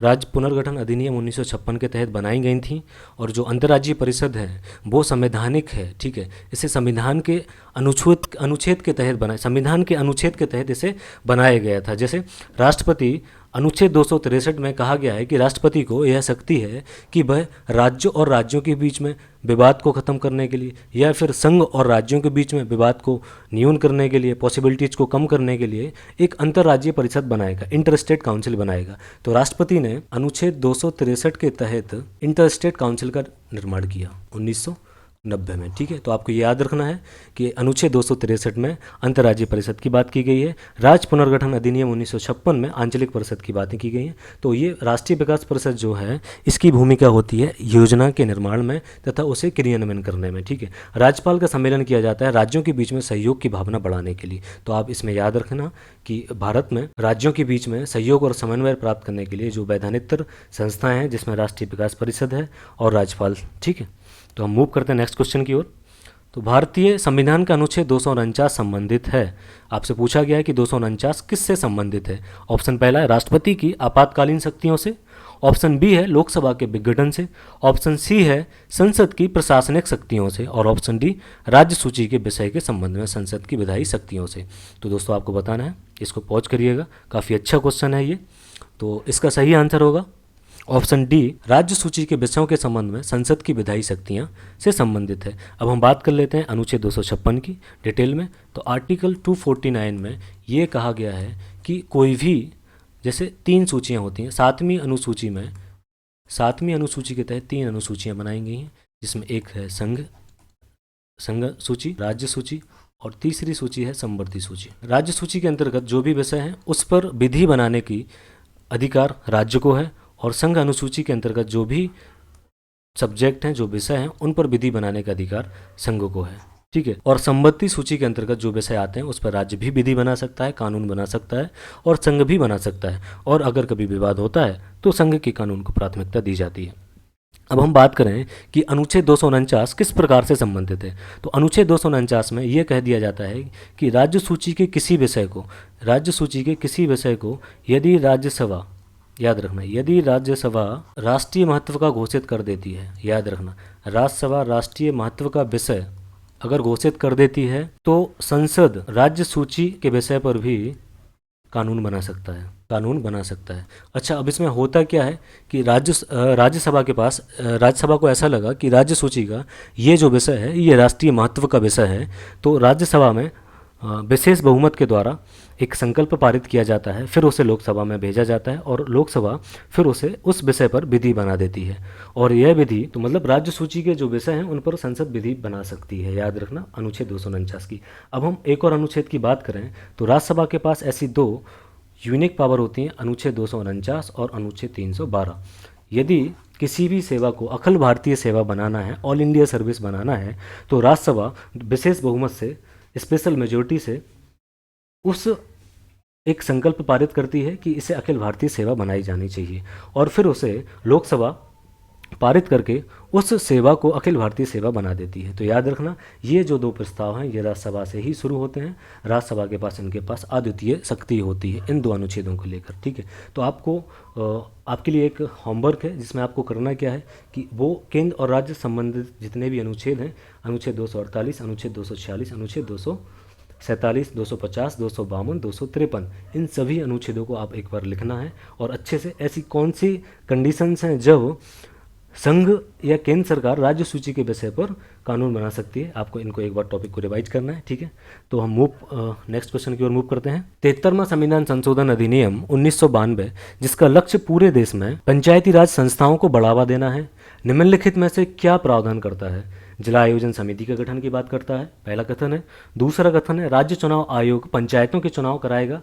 राज्य पुनर्गठन अधिनियम 1956 के तहत बनाई गई थी, और जो अंतर्राज्यीय परिषद है वो संवैधानिक है। ठीक है, इसे संविधान के अनुच्छेद के तहत संविधान के अनुच्छेद के तहत इसे बनाया गया था। जैसे राष्ट्रपति अनुच्छेद 263 में कहा गया है कि राष्ट्रपति को यह शक्ति है कि वह राज्यों और राज्यों के बीच में विवाद को ख़त्म करने के लिए या फिर संघ और राज्यों के बीच में विवाद को न्यून करने के लिए, पॉसिबिलिटीज़ को कम करने के लिए एक अंतर्राज्यीय परिषद बनाएगा, इंटरस्टेट काउंसिल बनाएगा। तो राष्ट्रपति ने अनुच्छेद 263 के तहत इंटरस्टेट काउंसिल का निर्माण किया 1990 में। ठीक है, तो आपको ये याद रखना है कि अनुच्छेद 263 में अंतर्राज्यीय परिषद की बात की गई है, राज्य पुनर्गठन अधिनियम 1956 में आंचलिक परिषद की बातें की गई हैं। तो ये राष्ट्रीय विकास परिषद जो है इसकी भूमिका होती है योजना के निर्माण में तथा उसे क्रियान्वयन करने में। ठीक है, राज्यपाल का सम्मेलन किया जाता है राज्यों के बीच में सहयोग की भावना बढ़ाने के लिए। तो आप इसमें याद रखना कि भारत में राज्यों के बीच में सहयोग और समन्वय प्राप्त करने के लिए जो वैधानिकतर संस्थाएं हैं जिसमें राष्ट्रीय विकास परिषद है और राज्यपाल। ठीक है, तो हम मूव करते हैं नेक्स्ट क्वेश्चन की ओर। तो भारतीय संविधान का अनुच्छेद 249 संबंधित है। आपसे पूछा गया है कि 249 किससे संबंधित है। ऑप्शन पहला है राष्ट्रपति की आपातकालीन शक्तियों से, ऑप्शन बी है लोकसभा के विघटन से, ऑप्शन सी है संसद की प्रशासनिक शक्तियों से, और ऑप्शन डी राज्य सूची के विषय के संबंध में संसद की विधायी शक्तियों से। तो दोस्तों आपको बताना है, इसको पॉज करिएगा, काफ़ी अच्छा क्वेश्चन है ये। तो इसका सही आंसर होगा ऑप्शन डी, राज्य सूची के विषयों के संबंध में संसद की विधायी शक्तियाँ से संबंधित है। अब हम बात कर लेते हैं अनुच्छेद 256 की डिटेल में। तो आर्टिकल 249 में ये कहा गया है कि कोई भी, जैसे 3 सूचियाँ होती हैं, 7वीं अनुसूची के तहत 3 अनुसूचियाँ बनाई गई हैं, जिसमें एक है संघ सूची, राज्य सूची, और तीसरी सूची है समवर्ती सूची। राज्य सूची के अंतर्गत जो भी विषय हैं उस पर विधि बनाने की अधिकार राज्य को है, और संघ अनुसूची के अंतर्गत जो भी सब्जेक्ट हैं, जो विषय हैं, उन पर विधि बनाने का अधिकार संघ को है, ठीक है। और संबंधी सूची के अंतर्गत जो विषय आते हैं उस पर राज्य भी विधि बना सकता है, कानून बना सकता है, और संघ भी बना सकता है, और अगर कभी विवाद होता है तो संघ के कानून को प्राथमिकता दी जाती है। अब हम बात करें कि अनुच्छेद 249 किस प्रकार से संबंधित है। तो अनुच्छेद 249 में यह कह दिया जाता है कि राज्य सूची के किसी विषय को यदि राज्यसभा, याद रखना, यदि राज्यसभा राष्ट्रीय महत्व का घोषित कर देती है, याद रखना, राज्यसभा राष्ट्रीय महत्व का विषय अगर घोषित कर देती है तो संसद राज्य सूची के विषय पर भी कानून बना सकता है। अच्छा, अब इसमें होता क्या है कि राज्यसभा को ऐसा लगा कि राज्य सूची का ये जो विषय है ये राष्ट्रीय महत्व का विषय है, तो राज्यसभा में विशेष बहुमत के द्वारा एक संकल्प पारित किया जाता है, फिर उसे लोकसभा में भेजा जाता है, और लोकसभा फिर उसे उस विषय पर विधि बना देती है। और यह विधि, तो मतलब राज्य सूची के जो विषय हैं उन पर संसद विधि बना सकती है, याद रखना, अनुच्छेद 249 की। अब हम एक और अनुच्छेद की बात करें तो राज्यसभा के पास ऐसी 2 यूनिक पावर होती हैं, अनुच्छेद 249 और अनुच्छेद 312। यदि किसी भी सेवा को अखिल भारतीय सेवा बनाना है, ऑल इंडिया सर्विस बनाना है, तो राज्यसभा विशेष बहुमत से, स्पेशल मेजोरिटी से उस एक संकल्प पारित करती है कि इसे अखिल भारतीय सेवा बनाई जानी चाहिए, और फिर उसे लोकसभा पारित करके उस सेवा को अखिल भारतीय सेवा बना देती है। तो याद रखना, ये जो 2 प्रस्ताव हैं ये राज्यसभा से ही शुरू होते हैं। राज्यसभा के पास इनके पास अद्वितीय शक्ति होती है इन 2 अनुच्छेदों को लेकर, ठीक है। तो आपके लिए एक होमवर्क है जिसमें आपको करना क्या है कि वो केंद्र और राज्य संबंधित जितने भी अनुच्छेद हैं, अनुच्छेद 248, अनुच्छेद 246, अनुच्छेद 247, 250, 252, 253, इन सभी अनुच्छेदों को आप एक बार लिखना है, और अच्छे से ऐसी कौन सी कंडीशंस हैं जब संघ या केंद्र सरकार राज्य सूची के विषय पर कानून बना सकती है, आपको इनको एक बार टॉपिक को रिवाइज करना है, ठीक है। तो हम नेक्स्ट क्वेश्चन की ओर मूव करते हैं। 73वां संविधान संशोधन अधिनियम 1992, जिसका लक्ष्य पूरे देश में पंचायती राज संस्थाओं को बढ़ावा देना है, निम्नलिखित में से क्या प्रावधान करता है। जिला आयोजन समिति के गठन की बात करता है, पहला कथन है। दूसरा कथन है राज्य चुनाव आयोग पंचायतों के चुनाव कराएगा।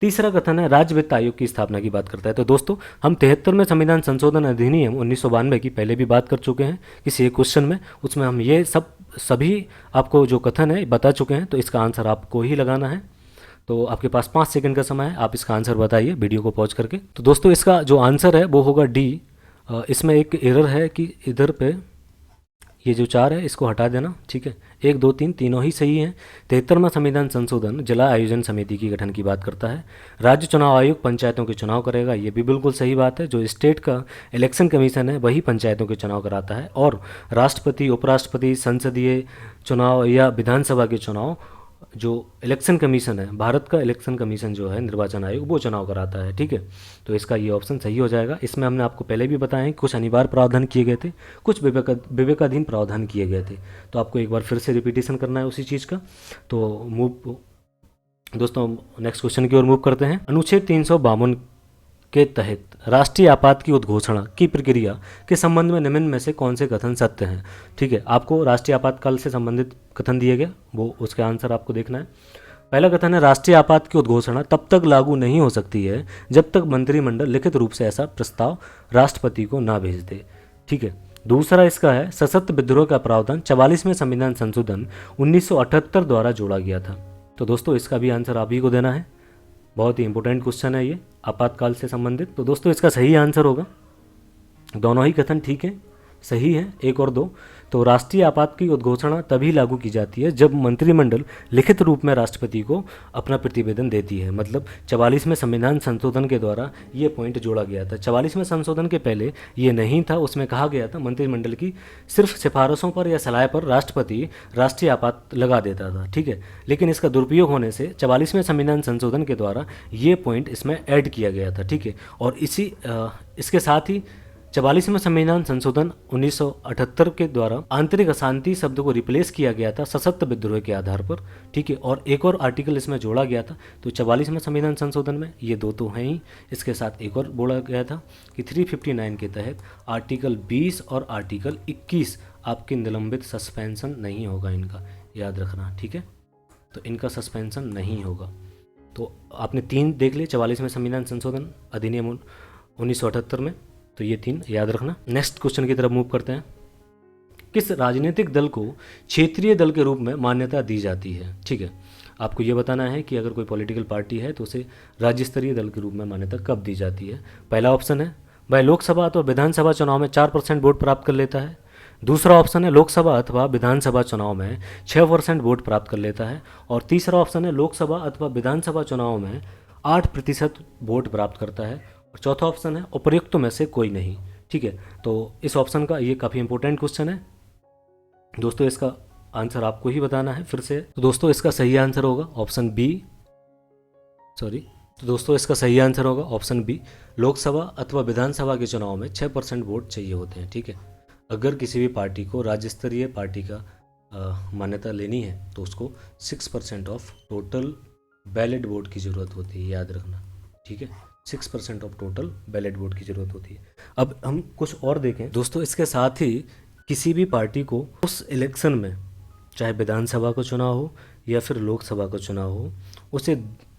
तीसरा कथन है राज्य वित्त आयोग की स्थापना की बात करता है। तो दोस्तों हम 73वें संविधान संशोधन अधिनियम 1992 की पहले भी बात कर चुके हैं किसी एक क्वेश्चन में, उसमें हम ये सभी आपको जो कथन है बता चुके हैं। तो इसका आंसर आपको ही लगाना है। तो आपके पास 5 सेकंड का समय है, आप इसका आंसर बताइए वीडियो को पॉज करके। तो दोस्तों इसका जो आंसर है वो होगा डी। इसमें एक एरर है कि इधर पे ये जो 4 है इसको हटा देना, ठीक है। 1, 2, 3 तीनों ही सही हैं। 73वां संविधान संशोधन जिला आयोजन समिति की गठन की बात करता है। राज्य चुनाव आयोग पंचायतों के चुनाव करेगा, ये भी बिल्कुल सही बात है। जो स्टेट का इलेक्शन कमीशन है वही पंचायतों के चुनाव कराता है, और राष्ट्रपति, उपराष्ट्रपति, संसदीय चुनाव या विधानसभा के चुनाव जो इलेक्शन कमीशन है, भारत का इलेक्शन कमीशन जो है, निर्वाचन आयोग, वो चुनाव कराता है, ठीक है। तो इसका ये ऑप्शन सही हो जाएगा। इसमें हमने आपको पहले भी बताया है कुछ अनिवार्य प्रावधान किए गए थे, कुछ विवेकाधीन प्रावधान किए गए थे। तो आपको एक बार फिर से रिपीटेशन करना है उसी चीज़ का। तो दोस्तों नेक्स्ट क्वेश्चन की ओर मूव करते हैं। अनुच्छेद 352 के तहत राष्ट्रीय आपात की उद्घोषणा की प्रक्रिया के संबंध में निम्न में से कौन से कथन सत्य हैं, ठीक है। आपको राष्ट्रीय आपातकाल से संबंधित कथन दिए गए, वो उसके आंसर आपको देखना है। पहला कथन है राष्ट्रीय आपात की उद्घोषणा तब तक लागू नहीं हो सकती है जब तक मंत्रिमंडल लिखित रूप से ऐसा प्रस्ताव राष्ट्रपति को ना भेज दे, ठीक है। दूसरा इसका है सशस्त्र विद्रोह का प्रावधान 44वें संविधान संशोधन 1978 द्वारा जोड़ा गया था। तो दोस्तों इसका भी आंसर आप ही को देना है, बहुत ही इंपॉर्टेंट क्वेश्चन है ये आपातकाल से संबंधित। तो दोस्तों इसका सही आंसर होगा, दोनों ही कथन ठीक है, सही है, 1 और 2। तो राष्ट्रीय आपात की उद्घोषणा तभी लागू की जाती है जब मंत्रिमंडल लिखित रूप में राष्ट्रपति को अपना प्रतिवेदन देती है। मतलब 44वें संविधान संशोधन के द्वारा ये पॉइंट जोड़ा गया था। 44वें संशोधन के पहले ये नहीं था, उसमें कहा गया था मंत्रिमंडल की सिर्फ सिफारिशों पर या सलाह पर राष्ट्रपति राष्ट्रीय आपात लगा देता था, ठीक है। लेकिन इसका दुरुपयोग होने से 44वें संविधान संशोधन के द्वारा ये पॉइंट इसमें ऐड किया गया था, ठीक है। और इसके साथ ही 44वें संविधान संशोधन 1978 के द्वारा आंतरिक अशांति शब्द को रिप्लेस किया गया था सशक्त विद्रोह के आधार पर, ठीक है। और एक और आर्टिकल इसमें जोड़ा गया था। तो 44वें संविधान संशोधन में ये दो तो हैं ही, इसके साथ एक और बोला गया था कि 359 के तहत आर्टिकल 20 और आर्टिकल 21 आपके निलंबित सस्पेंशन नहीं होगा, इनका याद रखना, ठीक है। तो इनका सस्पेंशन नहीं होगा। तो आपने 3 देख लिए 44वें संविधान संशोधन अधिनियम 1978 में, तो ये 3 याद रखना। नेक्स्ट क्वेश्चन की तरफ मूव करते हैं। किस राजनीतिक दल को क्षेत्रीय दल के रूप में मान्यता दी जाती है, ठीक है। आपको ये बताना है कि अगर कोई पॉलिटिकल पार्टी है तो उसे राज्य स्तरीय दल के रूप में मान्यता कब दी जाती है। पहला ऑप्शन है वह लोकसभा अथवा विधानसभा चुनाव में 4% वोट प्राप्त कर लेता है। दूसरा ऑप्शन है लोकसभा अथवा विधानसभा चुनाव में 6% वोट प्राप्त कर लेता है। और तीसरा ऑप्शन है लोकसभा अथवा विधानसभा चुनाव में 8% वोट प्राप्त करता है। और चौथा ऑप्शन है उपर्युक्त में से कोई नहीं, ठीक है। तो इस ऑप्शन का ये काफ़ी इंपॉर्टेंट क्वेश्चन है दोस्तों, इसका आंसर आपको ही बताना है फिर से। तो दोस्तों इसका सही आंसर होगा ऑप्शन बी, तो दोस्तों इसका सही आंसर होगा ऑप्शन बी। लोकसभा अथवा विधानसभा के चुनाव में 6% वोट चाहिए होते हैं, ठीक है। अगर किसी भी पार्टी को राज्य स्तरीय पार्टी का मान्यता लेनी है तो उसको 6% ऑफ टोटल बैलेट वोट की ज़रूरत होती है, याद रखना, ठीक है। 6% ऑफ टोटल बैलेट वोट की ज़रूरत होती है। अब हम कुछ और देखें दोस्तों, इसके साथ ही किसी भी पार्टी को उस इलेक्शन में, चाहे विधानसभा का चुनाव हो या फिर लोकसभा का चुनाव हो, उसे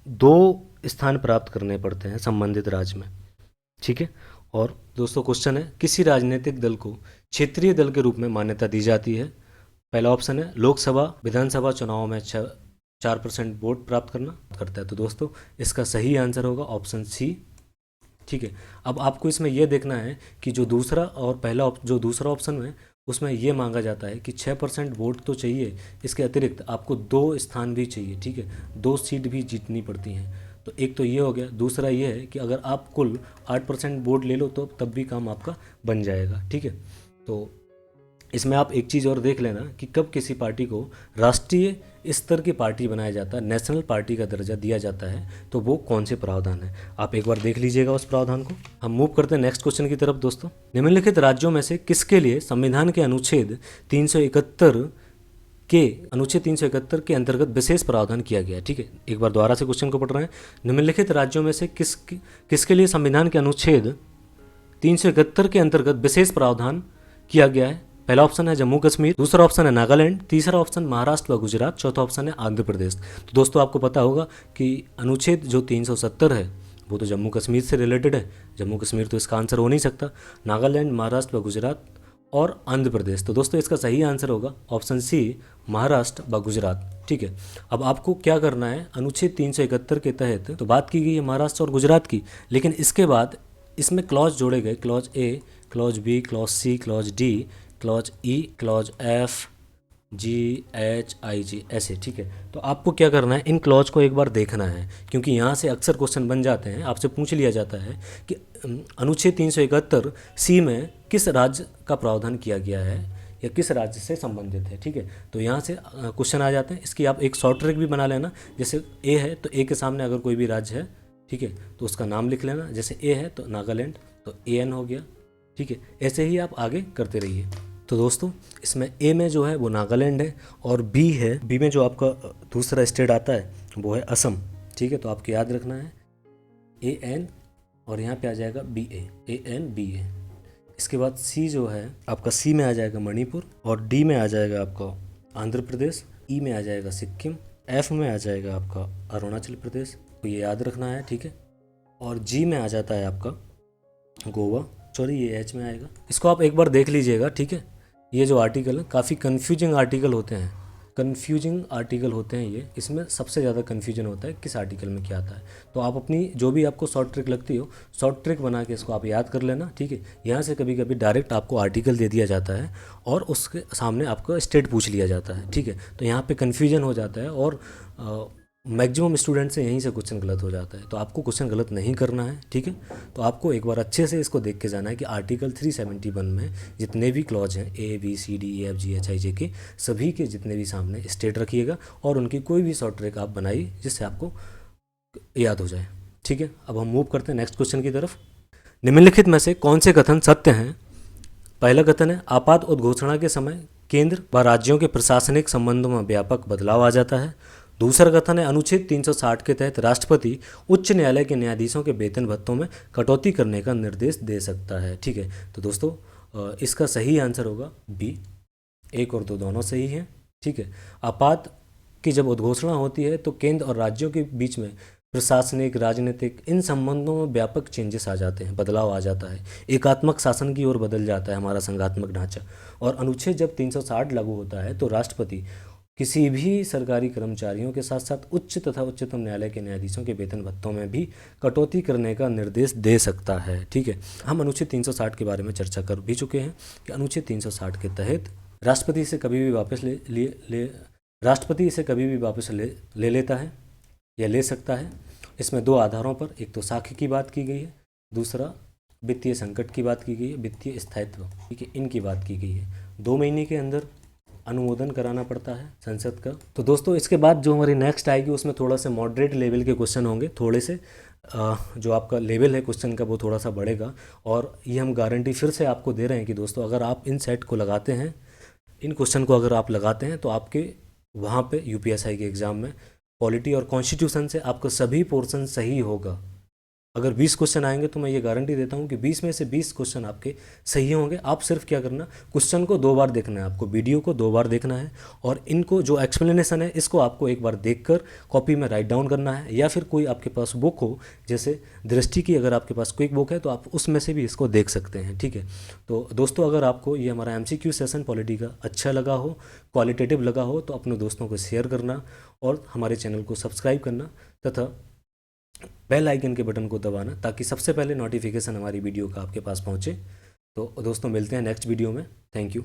2 स्थान प्राप्त करने पड़ते हैं संबंधित राज्य में, ठीक है। और दोस्तों क्वेश्चन है किसी राजनीतिक दल को क्षेत्रीय दल के रूप में मान्यता दी जाती है। पहला ऑप्शन है लोकसभा विधानसभा चुनाव में 4% वोट प्राप्त करता है। तो दोस्तों इसका सही आंसर होगा ऑप्शन सी, ठीक है। अब आपको इसमें यह देखना है कि जो दूसरा और पहला जो दूसरा ऑप्शन है उसमें यह मांगा जाता है कि 6% वोट तो चाहिए, इसके अतिरिक्त आपको 2 स्थान भी चाहिए, ठीक है। 2 सीट भी जीतनी पड़ती हैं। तो एक तो ये हो गया, दूसरा ये है कि अगर आप कुल 8% वोट ले लो तो तब भी काम आपका बन जाएगा, ठीक है। तो इसमें आप एक चीज़ और देख लेना कि कब किसी पार्टी को राष्ट्रीय स्तर की पार्टी बनाया जाता है, नेशनल पार्टी का दर्जा दिया जाता है, तो वो कौन से प्रावधान है, आप एक बार देख लीजिएगा उस प्रावधान को। हम मूव करते हैं नेक्स्ट क्वेश्चन की तरफ दोस्तों। निम्नलिखित राज्यों में से किसके लिए संविधान के अनुच्छेद 371 के अंतर्गत विशेष प्रावधान किया गया है, ठीक है। एक बार दोबारा से क्वेश्चन को पढ़ रहे हैं। निम्नलिखित राज्यों में से किसके लिए संविधान के अनुच्छेद 371 के अंतर्गत विशेष प्रावधान किया गया है। पहला ऑप्शन है जम्मू कश्मीर, दूसरा ऑप्शन है नागालैंड, तीसरा ऑप्शन महाराष्ट्र व गुजरात, चौथा ऑप्शन है आंध्र प्रदेश। तो दोस्तों आपको पता होगा कि अनुच्छेद जो 370 है वो तो जम्मू कश्मीर से रिलेटेड है, जम्मू कश्मीर तो इसका आंसर हो नहीं सकता। नागालैंड, महाराष्ट्र व गुजरात और आंध्र प्रदेश। तो दोस्तों इसका सही आंसर होगा ऑप्शन सी, महाराष्ट्र व गुजरात, ठीक है। अब आपको क्या करना है, अनुच्छेद 371 के तहत तो बात की गई है महाराष्ट्र और गुजरात की, लेकिन इसके बाद इसमें क्लॉज जोड़े गए, clause A, clause B, clause C, clause D, clause E, clause F, G, H, I, G, ऐसे, ठीक है। तो आपको क्या करना है, इन क्लॉज को एक बार देखना है, क्योंकि यहाँ से अक्सर क्वेश्चन बन जाते हैं, आपसे पूछ लिया जाता है कि अनुच्छेद 371 सी में किस राज्य का प्रावधान किया गया है या किस राज्य से संबंधित है, ठीक है। तो यहाँ से क्वेश्चन आ जाते हैं। इसकी आप एक शॉर्ट ट्रिक भी बना लेना, जैसे ए है तो ए के सामने अगर कोई भी राज्य है, ठीक है, तो उसका नाम लिख लेना। जैसे ए है तो नागालैंड, तो AN हो गया, ठीक है। ऐसे ही आप आगे करते रहिए। तो दोस्तों इसमें ए में जो है वो नागालैंड है, और बी है, बी में जो आपका दूसरा स्टेट आता है वो है असम, ठीक है। तो आपको याद रखना है AN और यहाँ पे आ जाएगा BA, ANBA। इसके बाद सी जो है आपका, सी में आ जाएगा मणिपुर, और डी में आ जाएगा आपका आंध्र प्रदेश, ई में आ जाएगा सिक्किम, एफ में आ जाएगा आपका अरुणाचल प्रदेश, तो ये याद रखना है, ठीक है। और जी में आ जाता है आपका गोवा, सॉरी ये एच में आएगा। इसको आप एक बार देख लीजिएगा, ठीक है। ये जो आर्टिकल है काफ़ी कन्फ्यूजिंग आर्टिकल होते हैं, कन्फ्यूजिंग आर्टिकल होते हैं ये, इसमें सबसे ज़्यादा कन्फ्यूजन होता है किस आर्टिकल में क्या आता है। तो आप अपनी जो भी आपको शॉर्ट ट्रिक लगती हो, शॉर्ट ट्रिक बना के इसको आप याद कर लेना, ठीक है। यहाँ से कभी कभी डायरेक्ट आपको आर्टिकल दे दिया जाता है और उसके सामने आपको स्टेट पूछ लिया जाता है, ठीक है। तो यहाँ पे कन्फ्यूजन हो जाता है और मैक्सिमम स्टूडेंट से यहीं से क्वेश्चन गलत हो जाता है। तो आपको क्वेश्चन गलत नहीं करना है, ठीक है। तो आपको एक बार अच्छे से इसको देख के जाना है कि आर्टिकल 371 में जितने भी क्लॉज हैं ABCDEFGHIJ के सभी के जितने भी सामने स्टेट रखिएगा और उनकी कोई भी शॉर्ट ट्रिक आप बनाइए जिससे आपको याद हो जाए, ठीक है। अब हम मूव करते हैं नेक्स्ट क्वेश्चन की तरफ। निम्नलिखित में से कौन से कथन सत्य हैं? पहला कथन है, आपात उद्घोषणा के समय केंद्र व राज्यों के प्रशासनिक संबंधों में व्यापक बदलाव आ जाता है। दूसरा कथन है, अनुच्छेद 360 के तहत राष्ट्रपति उच्च न्यायालय के न्यायाधीशों के वेतन भत्तों में कटौती करने का निर्देश दे सकता है, ठीक है। तो दोस्तों इसका सही आंसर होगा बी। 1 और 2 दोनों सही हैं, ठीक है। आपात की जब उद्घोषणा होती है तो केंद्र और राज्यों के बीच में प्रशासनिक, राजनीतिक इन संबंधों में व्यापक चेंजेस आ जाते हैं, बदलाव आ जाता है, एकात्मक शासन की ओर बदल जाता है हमारा संघात्मक ढांचा। और अनुच्छेद जब 360 लागू होता है तो राष्ट्रपति किसी भी सरकारी कर्मचारियों के साथ साथ उच्च तथा उच्चतम न्यायालय के न्यायाधीशों के वेतन भत्तों में भी कटौती करने का निर्देश दे सकता है, ठीक है। हम अनुच्छेद 360 के बारे में चर्चा कर भी चुके हैं कि अनुच्छेद 360 के तहत राष्ट्रपति इसे कभी भी वापस राष्ट्रपति इसे कभी भी वापस ले लेता है या ले सकता है। इसमें 2 आधारों पर, एक तो साख्य की बात की गई है, दूसरा वित्तीय संकट की बात की गई है, वित्तीय स्थायित्व, ठीक है, इनकी बात की गई है। 2 महीने के अंदर अनुमोदन कराना पड़ता है संसद का। तो दोस्तों इसके बाद जो हमारी नेक्स्ट आएगी उसमें थोड़ा सा मॉडरेट लेवल के क्वेश्चन होंगे, थोड़े से जो आपका लेवल है क्वेश्चन का वो थोड़ा सा बढ़ेगा। और ये हम गारंटी फिर से आपको दे रहे हैं कि दोस्तों अगर आप इन सेट को लगाते हैं, इन क्वेश्चन को अगर आप लगाते हैं तो आपके वहाँ पे यूपीएसआई के एग्ज़ाम में पॉलिटी और कॉन्स्टिट्यूशन से आपका सभी पोर्शन सही होगा। अगर 20 क्वेश्चन आएंगे तो मैं ये गारंटी देता हूँ कि 20 में से 20 क्वेश्चन आपके सही होंगे। आप सिर्फ क्या करना, क्वेश्चन को 2 बार देखना है, आपको वीडियो को 2 बार देखना है और इनको जो एक्सप्लेनेशन है इसको आपको एक बार देखकर कॉपी में राइट डाउन करना है, या फिर कोई आपके पास बुक हो, जैसे दृष्टि की अगर आपके पास क्विक बुक है तो आप उसमें से भी इसको देख सकते हैं, ठीक है। तो दोस्तों अगर आपको ये हमारा MCQ सेशन पॉलिटी का अच्छा लगा हो, क्वालिटेटिव लगा हो, तो अपने दोस्तों को शेयर करना और हमारे चैनल को सब्सक्राइब करना तथा बेल आइकन के बटन को दबाना ताकि सबसे पहले नोटिफिकेशन हमारी वीडियो का आपके पास पहुंचे। तो दोस्तों मिलते हैं नेक्स्ट वीडियो में। Thank you.